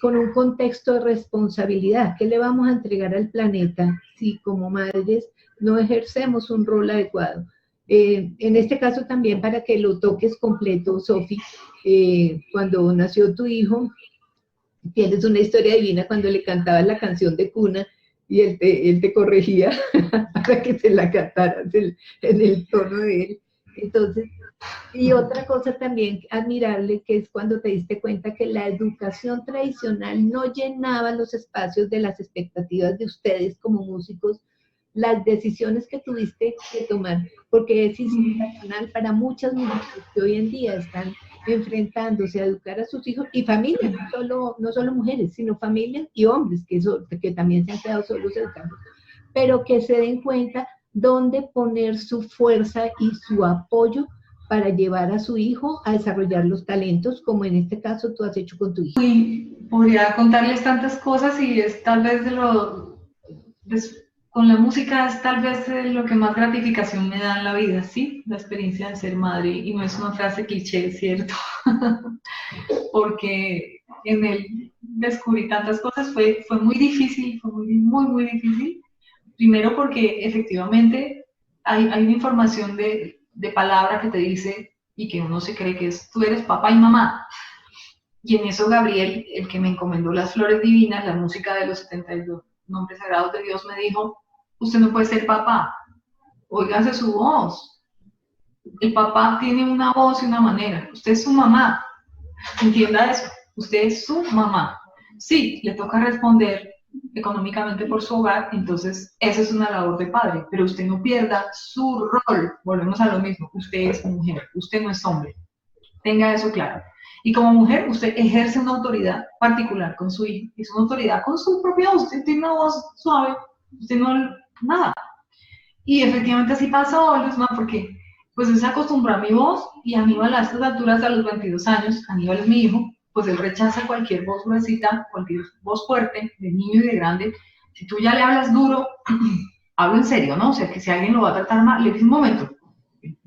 con un contexto de responsabilidad. ¿Qué le vamos a entregar al planeta si como madres no ejercemos un rol adecuado? En este caso también, para que lo toques completo, Sofi, cuando nació tu hijo, tienes una historia divina cuando le cantabas la canción de cuna y él te corregía para que te la cantaras en el tono de él. Entonces, y otra cosa también admirable, que es cuando te diste cuenta que la educación tradicional no llenaba los espacios de las expectativas de ustedes como músicos, las decisiones que tuviste que tomar, porque es inspiracional para muchas mujeres que hoy en día están enfrentándose a educar a sus hijos y familias, no solo mujeres, sino familias y hombres que también se han quedado solos educando, pero que se den cuenta dónde poner su fuerza y su apoyo para llevar a su hijo a desarrollar los talentos, como en este caso tú has hecho con tu hijo. Podría contarles tantas cosas y es tal vez con la música es tal vez lo que más gratificación me da en la vida, ¿sí? La experiencia de ser madre, y no es una frase cliché, es cierto, porque en él descubrí tantas cosas, fue muy difícil, fue muy difícil, primero porque efectivamente hay una información de palabra que te dice y que uno se cree que es, tú eres papá y mamá, y en eso Gabriel, el que me encomendó las flores divinas, la música de los 72 nombres sagrados de Dios, me dijo, usted no puede ser papá, óigase su voz. El papá tiene una voz y una manera. Usted es su mamá. Entienda eso. Usted es su mamá. Sí, le toca responder económicamente por su hogar, entonces esa es una labor de padre, pero usted no pierda su rol. Volvemos a lo mismo. Usted es mujer, usted no es hombre. Tenga eso claro. Y como mujer, usted ejerce una autoridad particular con su hijo. Es una autoridad con su propia voz. Usted tiene una voz suave. Usted no... nada. Y efectivamente así pasó, Luzma, porque pues él se acostumbró a mi voz y Aníbal a estas alturas, a los 22 años, Aníbal es mi hijo, pues él rechaza cualquier voz gruesita, cualquier voz fuerte, de niño y de grande. Si tú ya le hablas duro, hablo en serio, ¿no? O sea, que si alguien lo va a tratar mal, le dice un momento,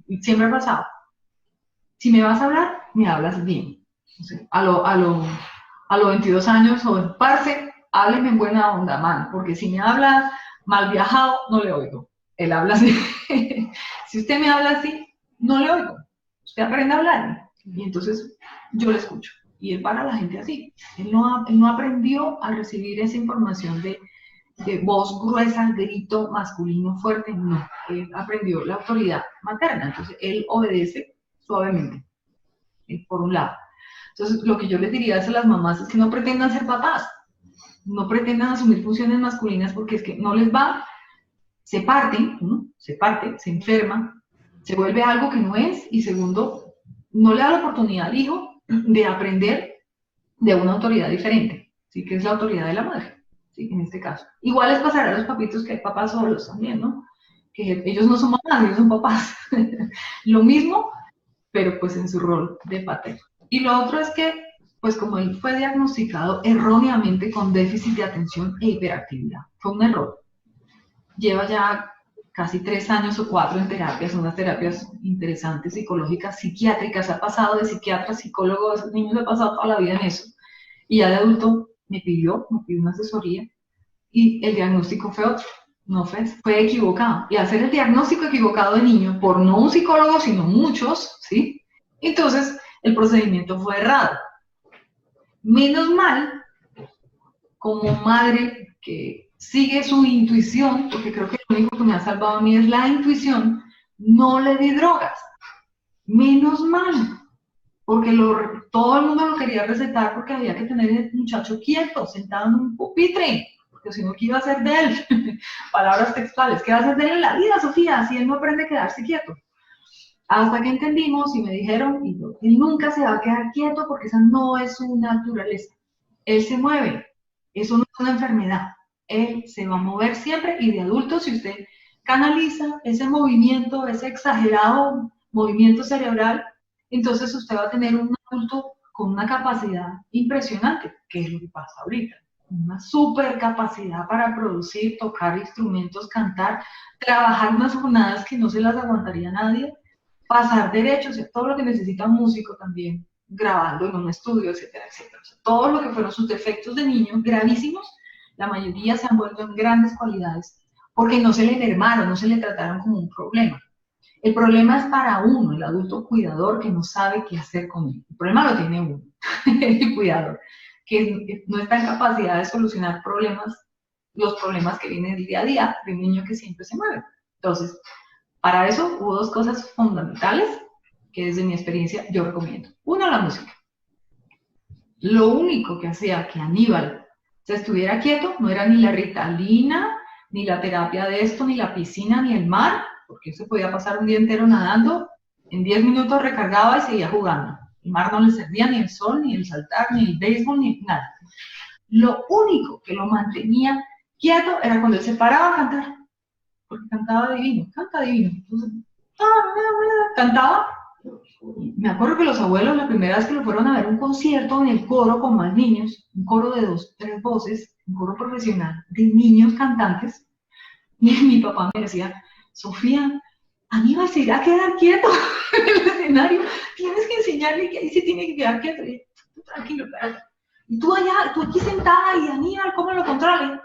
y siempre ha pasado. Si me vas a hablar, me hablas bien. O sea, a los 22 años, o parce, hábleme en buena onda, man, porque si me habla mal viajado, no le oigo. Él habla así. Si usted me habla así, no le oigo. Usted aprende a hablar. Y entonces yo le escucho. Y él para a la gente así. Él no aprendió a recibir esa información de voz gruesa, grito masculino fuerte. No. Él aprendió la autoridad materna. Entonces él obedece suavemente. Por un lado. Entonces lo que yo les diría a las mamás es que no pretendan ser papás. No pretendan asumir funciones masculinas porque es que no les va. Se parten, ¿no? Se enferma, se vuelve algo que no es, y segundo, no le da la oportunidad al hijo de aprender de una autoridad diferente, ¿sí? Que es la autoridad de la madre, ¿sí? En este caso. Igual les pasará a los papitos que hay papás solos también, ¿no? Que ellos no son mamás, ellos son papás. Lo mismo, pero pues en su rol de paterno. Y lo otro es que, pues como él fue diagnosticado erróneamente con déficit de atención e hiperactividad, fue un error. Lleva ya casi 3 años o 4 en terapias, unas terapias interesantes, psicológicas, psiquiátricas, ha pasado de psiquiatra a psicólogo, esos niños ha pasado toda la vida en eso. Y ya de adulto me pidió una asesoría y el diagnóstico fue otro, no fue equivocado. Y hacer el diagnóstico equivocado de niño por no un psicólogo, sino muchos, ¿sí? Entonces el procedimiento fue errado. Menos mal, como madre que sigue su intuición, porque creo que lo único que me ha salvado a mí es la intuición, no le di drogas. Menos mal, porque todo el mundo lo quería recetar porque había que tener el muchacho quieto, sentado en un pupitre, porque si no, ¿qué iba a hacer de él? Palabras textuales, ¿qué va a hacer de él en la vida, Sofía, si él no aprende a quedarse quieto? Hasta que entendimos y me dijeron, él nunca se va a quedar quieto porque esa no es su naturaleza. Él se mueve, eso no es una enfermedad. Él se va a mover siempre, y de adulto, si usted canaliza ese movimiento, ese exagerado movimiento cerebral, entonces usted va a tener un adulto con una capacidad impresionante, que es lo que pasa ahorita. Una super capacidad para producir, tocar instrumentos, cantar, trabajar unas jornadas que no se las aguantaría nadie, pasar derechos, todo lo que necesita un músico también, grabando en un estudio, etcétera, etcétera. O sea, todo lo que fueron sus defectos de niño gravísimos, la mayoría se han vuelto en grandes cualidades, porque no se le mermaron, no se le trataron como un problema. El problema es para uno, el adulto cuidador que no sabe qué hacer con él. El problema lo tiene uno, el cuidador, que no está en capacidad de solucionar problemas, los problemas que vienen del día a día de un niño que siempre se mueve. Entonces, para eso hubo dos cosas fundamentales que desde mi experiencia yo recomiendo. Una, la música. Lo único que hacía que Aníbal se estuviera quieto no era ni la Ritalina, ni la terapia de esto, ni la piscina, ni el mar, porque se podía pasar un día entero nadando, en 10 minutos recargaba y seguía jugando. El mar no le servía, ni el sol, ni el saltar, ni el béisbol, ni nada. Lo único que lo mantenía quieto era cuando él se paraba a cantar, porque cantaba divino, canta divino. Entonces, cantaba. Me acuerdo que los abuelos, la primera vez que lo fueron a ver un concierto en el coro con más niños, un coro de 2, 3 voces, un coro profesional de niños cantantes, y mi papá me decía, Sofía, Aníbal se irá a quedar quieto en el escenario, tienes que enseñarle que ahí se tiene que quedar quieto. Y, tranquilo, espérate. Y tú allá, tú aquí sentada, y Aníbal, ¿cómo lo controla?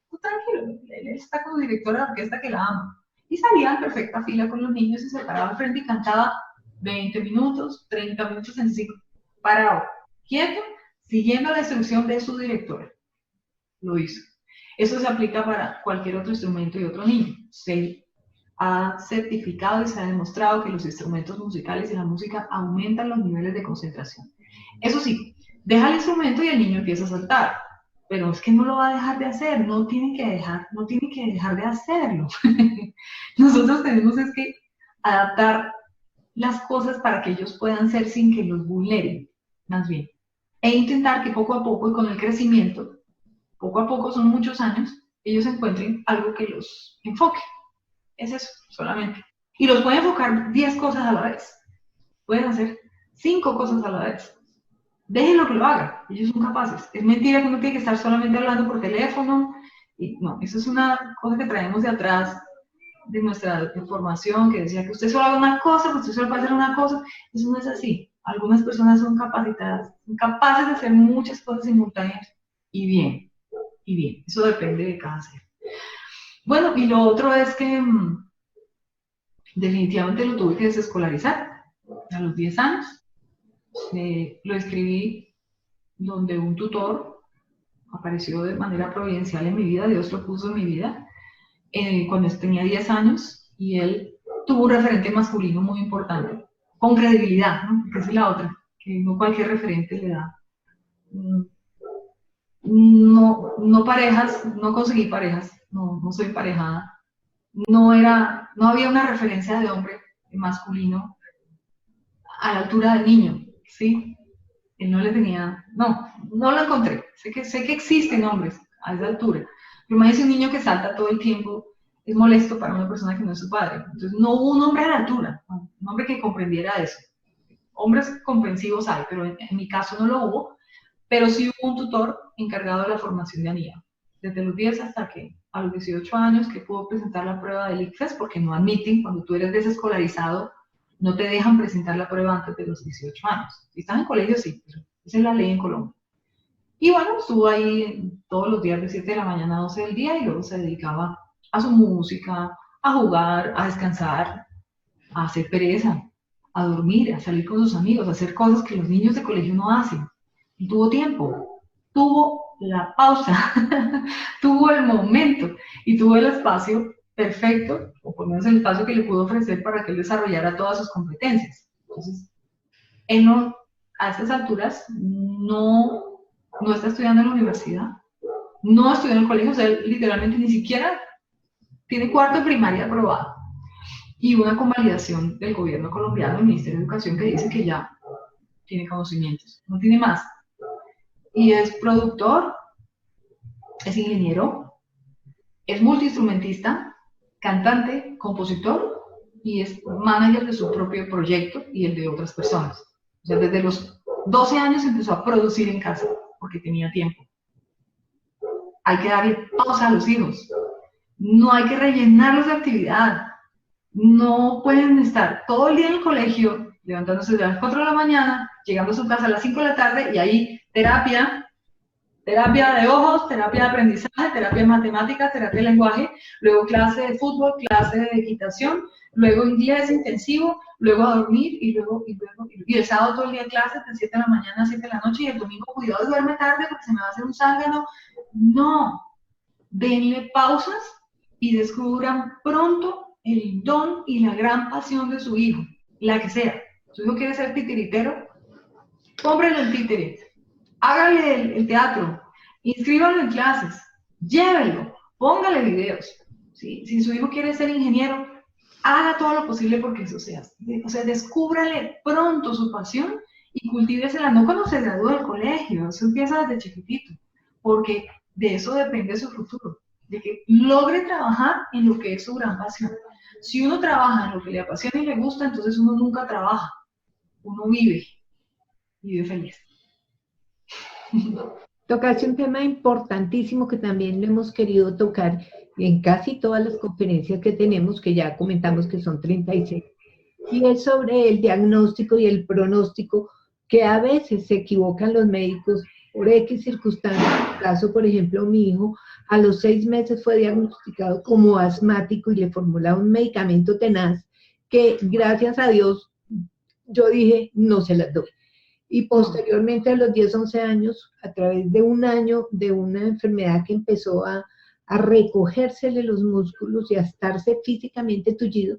Tú tranquilo, él está como directora de orquesta que la ama. Y salía en perfecta fila con los niños y se paraba al frente y cantaba 20 minutos, 30 minutos en 5, parado, quieto, siguiendo la instrucción de su directora. Lo hizo. Eso se aplica para cualquier otro instrumento y otro niño. Se ha certificado y se ha demostrado que los instrumentos musicales y la música aumentan los niveles de concentración. Eso sí, deja el instrumento y el niño empieza a saltar, pero es que no lo va a dejar de hacer, no tiene que dejar de hacerlo. Nosotros tenemos es que adaptar las cosas para que ellos puedan ser sin que los vulneren, más bien. E intentar que poco a poco y con el crecimiento, poco a poco son muchos años, ellos encuentren algo que los enfoque. Es eso, solamente. Y los pueden enfocar 10 cosas a la vez. Pueden hacer 5 cosas a la vez. Déjenlo que lo haga, ellos son capaces. Es mentira que uno tiene que estar solamente hablando por teléfono. Y no, eso es una cosa que traemos de atrás de nuestra formación, que decía que usted solo haga una cosa, que usted solo va a hacer una cosa. Eso no es así. Algunas personas son capacitadas, son capaces de hacer muchas cosas simultáneas y bien, y bien. Eso depende de cada ser. Bueno, y lo otro es que definitivamente lo tuve que desescolarizar a los 10 años. Lo escribí donde un tutor apareció de manera providencial en mi vida, Dios lo puso en mi vida, cuando tenía 10 años, y él tuvo un referente masculino muy importante, con credibilidad, ¿no? Porque esa es la otra, que no cualquier referente le da. No parejas, no conseguí parejas, no soy parejada. No había una referencia de hombre masculino a la altura del niño, ¿sí? Él no le tenía, no lo encontré. Sé que existen hombres a esa altura. Pero imagínese un niño que salta todo el tiempo, es molesto para una persona que no es su padre. Entonces no hubo un hombre a la altura, ¿no? Un hombre que comprendiera eso. Hombres comprensivos hay, pero en mi caso no lo hubo. Pero sí hubo un tutor encargado de la formación de Aníbal. Desde los 10 hasta que a los 18 años que pudo presentar la prueba del ICFES, porque no admiten, cuando tú eres desescolarizado, no te dejan presentar la prueba antes de los 18 años. Si estás en colegio, sí, pero esa es la ley en Colombia. Y bueno, estuvo ahí todos los días de 7 de la mañana a 12 del día y luego se dedicaba a su música, a jugar, a descansar, a hacer pereza, a dormir, a salir con sus amigos, a hacer cosas que los niños de colegio no hacen. Y tuvo tiempo, tuvo la pausa, tuvo el momento y tuvo el espacio perfecto, o por lo menos el espacio que le pudo ofrecer para que él desarrollara todas sus competencias. Entonces, él no, a estas alturas no está estudiando en la universidad, no estudió en el colegio, o sea, él literalmente ni siquiera tiene cuarto de primaria aprobado y una convalidación del gobierno colombiano, el Ministerio de Educación, que dice que ya tiene conocimientos, no tiene más. Y es productor, es ingeniero, es multiinstrumentista, cantante, compositor y es manager de su propio proyecto y el de otras personas. O sea, desde los 12 años empezó a producir en casa porque tenía tiempo. Hay que darle pausa a los hijos. No hay que rellenarlos de actividad. No pueden estar todo el día en el colegio, levantándose a las 4 de la mañana, llegando a su casa a las 5 de la tarde y ahí terapia de ojos, terapia de aprendizaje, terapia de matemáticas, terapia de lenguaje, luego clase de fútbol, clase de equitación, luego inglés intensivo, luego a dormir y el sábado todo el día clases de 7 de la mañana a 7 de la noche y el domingo cuidado de duerme tarde porque se me va a hacer un zángano. No, denle pausas y descubran pronto el don y la gran pasión de su hijo, la que sea. Su hijo quiere ser titiritero, cómprele el títere, hágale el teatro, inscríbalo en clases, llévenlo, póngale videos. ¿Sí? Si su hijo quiere ser ingeniero, haga todo lo posible porque eso sea. O sea, descúbrale pronto su pasión y cultívesela, no cuando se gradúe del colegio, eso empieza desde chiquitito, porque de eso depende su futuro, de que logre trabajar en lo que es su gran pasión. Si uno trabaja en lo que le apasiona y le gusta, entonces uno nunca trabaja, uno vive feliz. Tocaste un tema importantísimo que también lo hemos querido tocar en casi todas las conferencias que tenemos, que ya comentamos que son 36, y es sobre el diagnóstico y el pronóstico, que a veces se equivocan los médicos por X circunstancias. En el caso, por ejemplo, mi hijo a los 6 meses fue diagnosticado como asmático y le formularon un medicamento tenaz que, gracias a Dios, yo dije, no se las doy. Y posteriormente a los 10, 11 años, a través de un año de una enfermedad que empezó a recogérsele los músculos y a estarse físicamente tullido,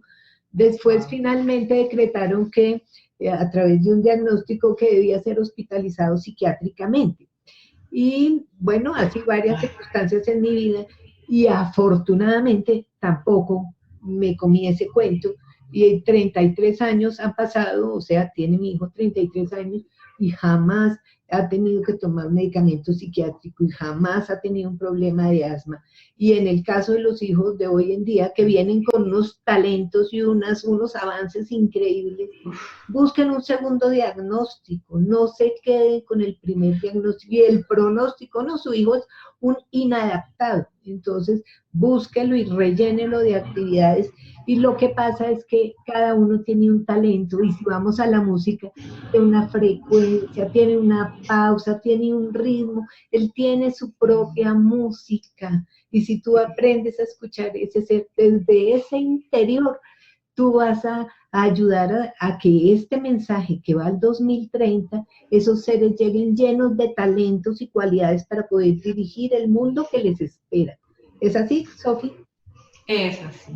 después finalmente decretaron que a través de un diagnóstico que debía ser hospitalizado psiquiátricamente. Y bueno, así varias circunstancias en mi vida y afortunadamente tampoco me comí ese cuento. Y 33 años han pasado, o sea, tiene mi hijo 33 años y jamás ha tenido que tomar medicamento psiquiátrico y jamás ha tenido un problema de asma. Y en el caso de los hijos de hoy en día, que vienen con unos talentos y unos avances increíbles, busquen un segundo diagnóstico, no se queden con el primer diagnóstico y el pronóstico, no, su hijo es un inadaptado, entonces búsquelo y rellénelo de actividades. Y lo que pasa es que cada uno tiene un talento, y si vamos a la música, tiene una frecuencia, tiene una pausa, tiene un ritmo, él tiene su propia música, y si tú aprendes a escuchar ese ser desde ese interior, tú vas a ayudar a que este mensaje que va al 2030, esos seres lleguen llenos de talentos y cualidades para poder dirigir el mundo que les espera. ¿Es así, Sofi? Es así.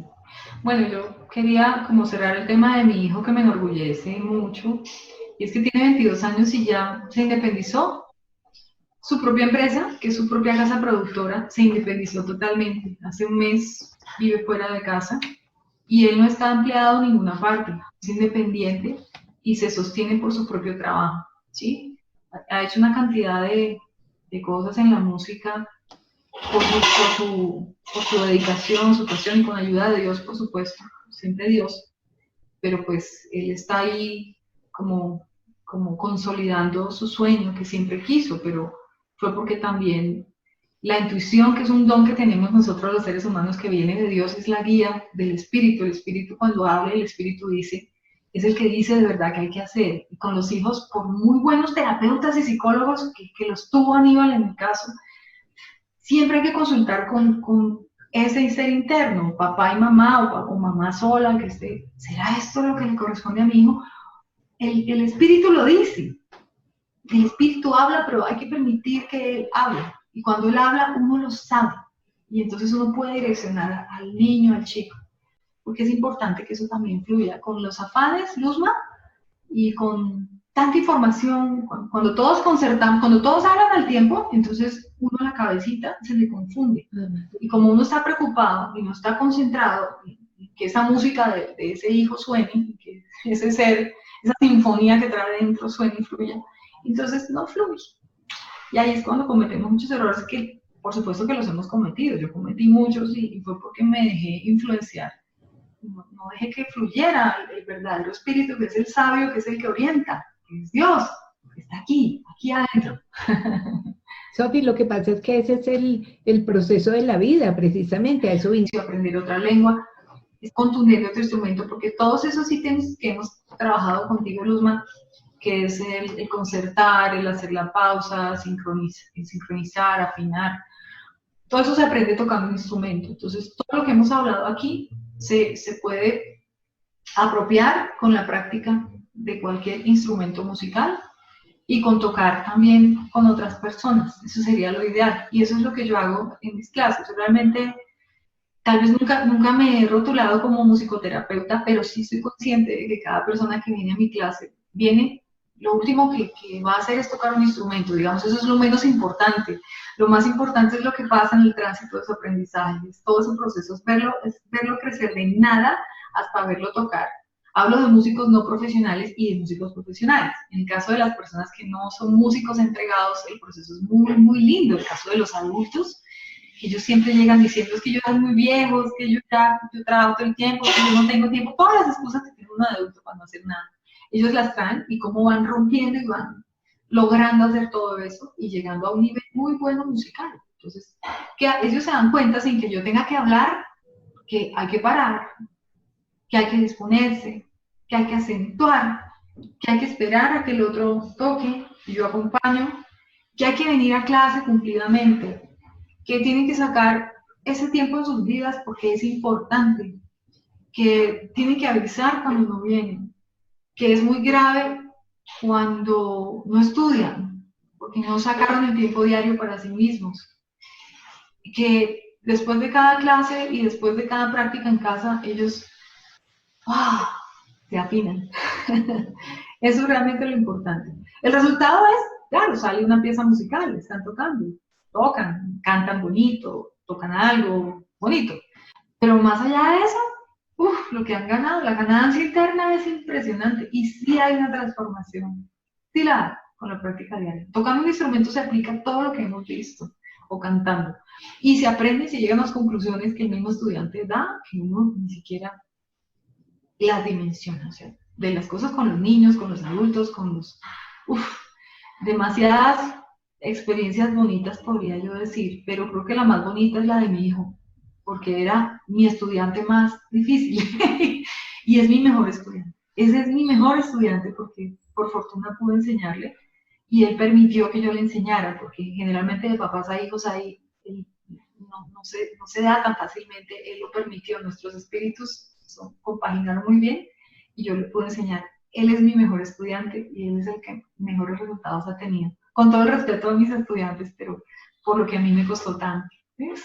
Bueno, yo quería como cerrar el tema de mi hijo que me enorgullece mucho, y es que tiene 22 años y ya se independizó. Su propia empresa, que es su propia casa productora, se independizó totalmente. Hace un mes vive fuera de casa y él no está empleado en ninguna parte, es independiente y se sostiene por su propio trabajo, ¿sí? Ha hecho una cantidad de cosas en la música por su dedicación, su pasión y con ayuda de Dios, por supuesto, siempre Dios, pero pues él está ahí como consolidando su sueño que siempre quiso, pero fue porque también la intuición, que es un don que tenemos nosotros los seres humanos que viene de Dios, es la guía del Espíritu. El Espíritu cuando habla, el Espíritu dice, es el que dice de verdad que hay que hacer. Y con los hijos, por muy buenos terapeutas y psicólogos que los tuvo Aníbal en mi caso, siempre hay que consultar con ese ser interno, papá y mamá o mamá sola, que esté, ¿será esto lo que le corresponde a mi hijo? El Espíritu lo dice. El Espíritu habla, pero hay que permitir que Él hable. Y cuando Él habla, uno lo sabe. Y entonces uno puede direccionar al niño, al chico. Porque es importante que eso también fluya. Con los afanes, Luzma, y con tanta información, cuando todos concertamos, cuando todos hablan al tiempo, entonces uno la cabecita se le confunde. Y como uno está preocupado y no está concentrado, que esa música de ese hijo suene, que ese ser, esa sinfonía que trae dentro suene y fluya, entonces no fluye. Y ahí es cuando cometemos muchos errores que por supuesto que los hemos cometido, yo cometí muchos y fue porque me dejé influenciar. No dejé que fluyera el verdadero espíritu, que es el sabio, que es el que orienta, que es Dios, que está aquí adentro. Sofi, lo que pasa es que ese es el proceso de la vida, precisamente, a eso vine. Aprender otra lengua, es contundente otro instrumento, porque todos esos ítems que hemos trabajado contigo, Luzma, que es el concertar, el hacer la pausa, sincronizar, afinar, todo eso se aprende tocando un instrumento. Entonces, todo lo que hemos hablado aquí se puede apropiar con la práctica de cualquier instrumento musical y con tocar también con otras personas. Eso sería lo ideal. Y eso es lo que yo hago en mis clases. Yo realmente, tal vez nunca me he rotulado como musicoterapeuta, pero sí soy consciente de que cada persona que viene a mi clase viene, lo último que va a hacer es tocar un instrumento, digamos, eso es lo menos importante. Lo más importante es lo que pasa en el tránsito de su aprendizaje, todo ese proceso es verlo crecer de nada hasta verlo tocar. Hablo de músicos no profesionales y de músicos profesionales. En el caso de las personas que no son músicos entregados, el proceso es muy, muy lindo. En el caso de los adultos, ellos siempre llegan diciendo es que yo soy muy viejo, es que yo trabajo todo el tiempo, que yo no tengo tiempo, todas las excusas que tiene un adulto para no hacer nada. Ellos las traen y cómo van rompiendo y van logrando hacer todo eso y llegando a un nivel muy bueno musical. Entonces, que ellos se dan cuenta sin que yo tenga que hablar, que hay que parar, que hay que disponerse, que hay que acentuar, que hay que esperar a que el otro toque y yo acompaño, que hay que venir a clase cumplidamente, que tienen que sacar ese tiempo en sus vidas porque es importante, que tienen que avisar cuando no vienen, que es muy grave cuando no estudian, porque no sacaron el tiempo diario para sí mismos, que después de cada clase y después de cada práctica en casa, ellos se afinan. Eso es realmente lo importante. El resultado es, claro, sale una pieza musical, están tocando, tocan, cantan bonito, tocan algo bonito, pero más allá de eso, lo que han ganado, la ganancia interna es impresionante y sí hay una transformación, sí la hay con la práctica diaria. Tocando un instrumento se aplica todo lo que hemos visto, o cantando, y se aprende y se llegan a las conclusiones que el mismo estudiante da, que uno ni siquiera las dimensiona, o sea, de las cosas con los niños, con los adultos, con los... demasiadas experiencias bonitas podría yo decir, pero creo que la más bonita es la de mi hijo, porque era mi estudiante más difícil y es mi mejor estudiante. Ese es mi mejor estudiante porque por fortuna pude enseñarle y él permitió que yo le enseñara, porque generalmente de papás a hijos ahí no se da tan fácilmente, él lo permitió, nuestros espíritus compaginaron muy bien y yo le pude enseñar. Él es mi mejor estudiante y él es el que mejores resultados ha tenido. Con todo el respeto a mis estudiantes, pero por lo que a mí me costó tanto. ¿Ves?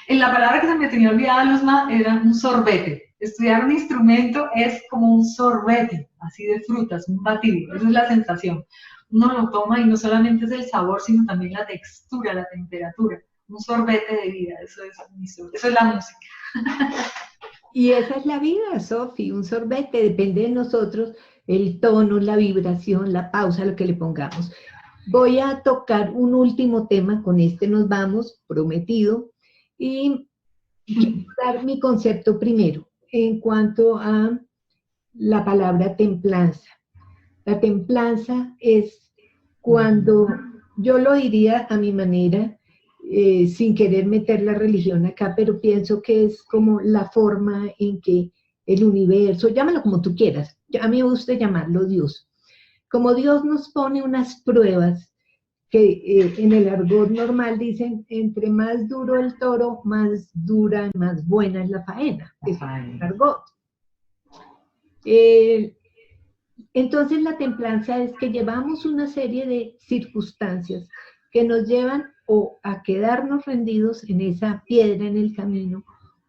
La palabra que se me tenía olvidada, Luzma, era un sorbete. Estudiar un instrumento es como un sorbete, así de frutas, un batido. Esa es la sensación. Uno lo toma y no solamente es el sabor, sino también la textura, la temperatura. Un sorbete de vida, eso es la música. Y esa es la vida, Sofi, un sorbete, depende de nosotros, el tono, la vibración, la pausa, lo que le pongamos. Voy a tocar un último tema, con este nos vamos, prometido, y quiero dar mi concepto primero, en cuanto a la palabra templanza. La templanza es cuando, yo lo diría a mi manera, sin querer meter la religión acá, pero pienso que es como la forma en que el universo, llámalo como tú quieras, a mí me gusta llamarlo Dios. Como Dios nos pone unas pruebas que en el argot normal dicen, entre más duro el toro, más dura, más buena es la faena. Es el argot. Entonces la templanza es que llevamos una serie de circunstancias que nos llevan o a quedarnos rendidos en esa piedra en el camino,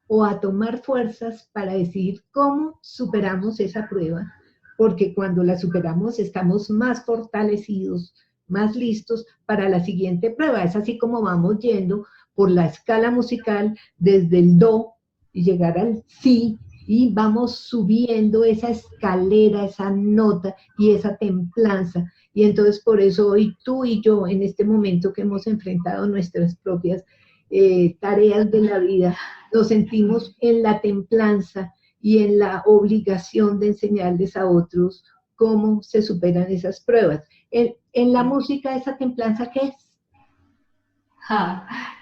o a tomar fuerzas para decidir cómo superamos esa prueba, porque cuando la superamos estamos más fortalecidos, más listos para la siguiente prueba. Es así como vamos yendo por la escala musical desde el do y llegar al si, y vamos subiendo esa escalera, esa nota y esa templanza. Y entonces por eso hoy tú y yo, en este momento que hemos enfrentado nuestras propias tareas de la vida, nos sentimos en la templanza y en la obligación de enseñarles a otros cómo se superan esas pruebas. En la música, ¿esa templanza qué es?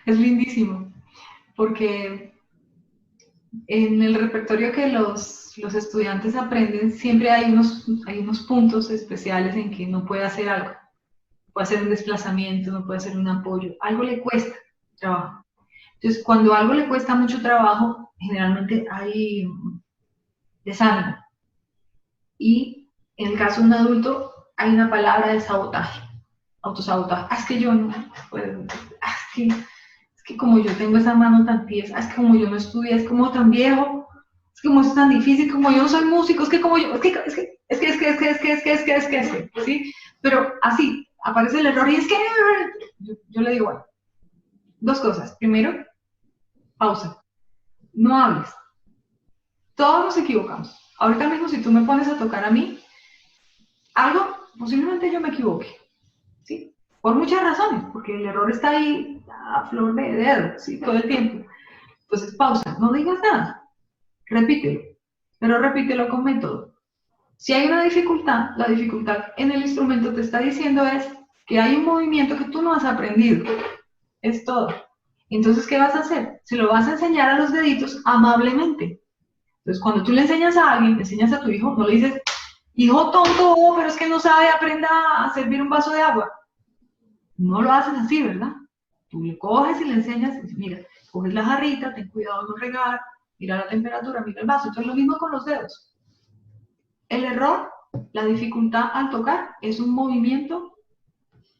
Es lindísimo, porque en el repertorio que los estudiantes aprenden, siempre hay unos puntos especiales en que no puede hacer algo. Puede hacer un desplazamiento, no puede hacer un apoyo. Algo le cuesta trabajo. Entonces, cuando algo le cuesta mucho trabajo, generalmente hay desánimo. Y en el caso de un adulto, hay una palabra de sabotaje, autosabotaje. Es que yo no puedo, es que como yo tengo esa mano tan tiesa, es que como yo no estudié, es como tan viejo, es que como es tan difícil, como yo no soy músico, es que como yo, ¿sí? Pero así, aparece el error y es que yo le digo, bueno, dos cosas. Primero, pausa, no hables. Todos nos equivocamos. Ahorita mismo, si tú me pones a tocar a mí, algo, posiblemente yo me equivoque, ¿sí? Por muchas razones, porque el error está ahí a flor de dedo, ¿sí? Todo el tiempo. Entonces, pausa, no digas nada, repítelo, pero repítelo con método. Si hay una dificultad, la dificultad en el instrumento te está diciendo es que hay un movimiento que tú no has aprendido, es todo. Entonces, ¿qué vas a hacer? Se lo vas a enseñar a los deditos amablemente. Entonces, cuando tú le enseñas a alguien, le enseñas a tu hijo, no le dices, hijo tonto, pero es que no sabe, aprenda a servir un vaso de agua. No lo haces así, ¿verdad? Tú le coges y le enseñas, mira, coges la jarrita, ten cuidado de no regar, mira la temperatura, mira el vaso. Entonces, lo mismo con los dedos. El error, la dificultad al tocar, es un movimiento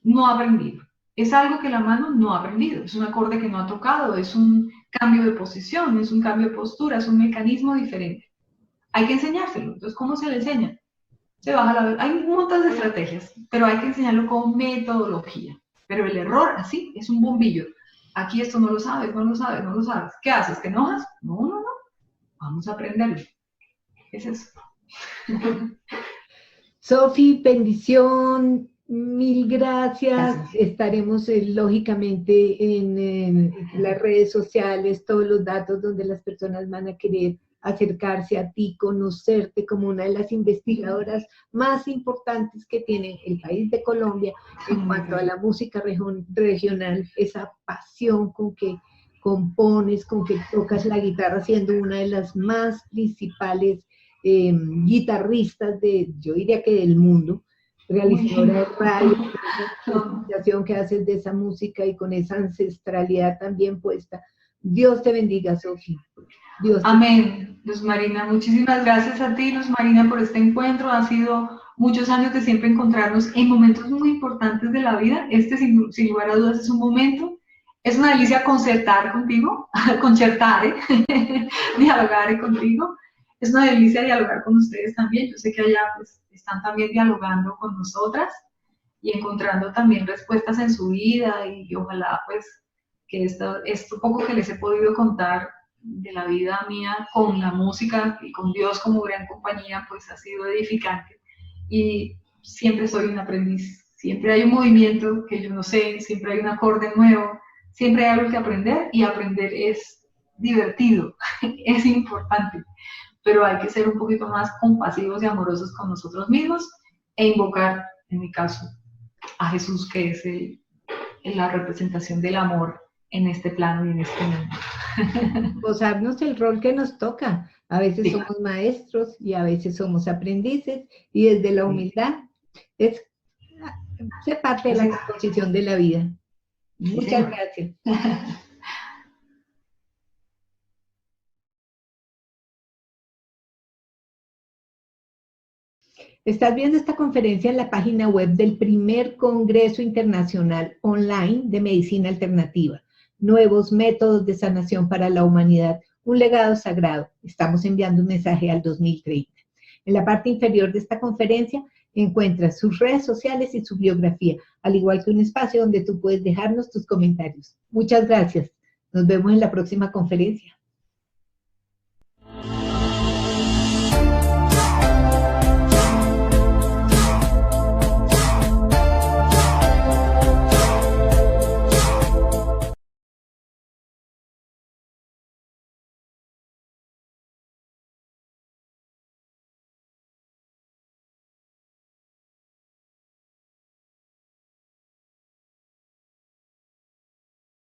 no aprendido. Es algo que la mano no ha aprendido, es un acorde que no ha tocado, es un cambio de posición, es un cambio de postura, es un mecanismo diferente. Hay que enseñárselo. Entonces, ¿cómo se le enseña? Se baja la... Hay un montón de estrategias, pero hay que enseñarlo con metodología. Pero el error, así, es un bombillo. Aquí esto no lo sabes, no lo sabes, no lo sabes. ¿Qué haces? ¿Te enojas? No, no, no. Vamos a aprenderlo. Es eso. Sofi, bendición, mil gracias. Estaremos lógicamente en las redes sociales, todos los datos donde las personas van a querer acercarse a ti, conocerte como una de las investigadoras más importantes que tiene el país de Colombia en cuanto a la música regional, esa pasión con que compones, con que tocas la guitarra, siendo una de las más principales guitarristas yo diría que del mundo, realizadora de radio, la presentación que haces de esa música y con esa ancestralidad también puesta. Dios te bendiga, Sofía. Amén, Luz Marina. Muchísimas gracias a ti, Luz Marina, por este encuentro. Han sido muchos años de siempre encontrarnos en momentos muy importantes de la vida. Este, sin lugar a dudas, es un momento. Es una delicia concertar contigo, dialogar contigo. Es una delicia dialogar con ustedes también. Yo sé que allá pues, están también dialogando con nosotras y encontrando también respuestas en su vida y ojalá pues que esto poco que les he podido contar de la vida mía con la música y con Dios como gran compañía pues ha sido edificante y siempre soy un aprendiz. Siempre hay un movimiento que yo no sé, siempre hay un acorde nuevo, siempre hay algo que aprender y aprender es divertido, es importante. Pero hay que ser un poquito más compasivos y amorosos con nosotros mismos e invocar, en mi caso, a Jesús, que es la representación del amor en este plano y en este mundo. Gozarnos el rol que nos toca. A veces sí. Somos maestros y a veces somos aprendices y desde la humildad se parte de la exposición de la vida. Muchas gracias. Estás viendo esta conferencia en la página web del primer Congreso Internacional Online de Medicina Alternativa. Nuevos métodos de sanación para la humanidad, un legado sagrado. Estamos enviando un mensaje al 2030. En la parte inferior de esta conferencia encuentras sus redes sociales y su biografía, al igual que un espacio donde tú puedes dejarnos tus comentarios. Muchas gracias. Nos vemos en la próxima conferencia.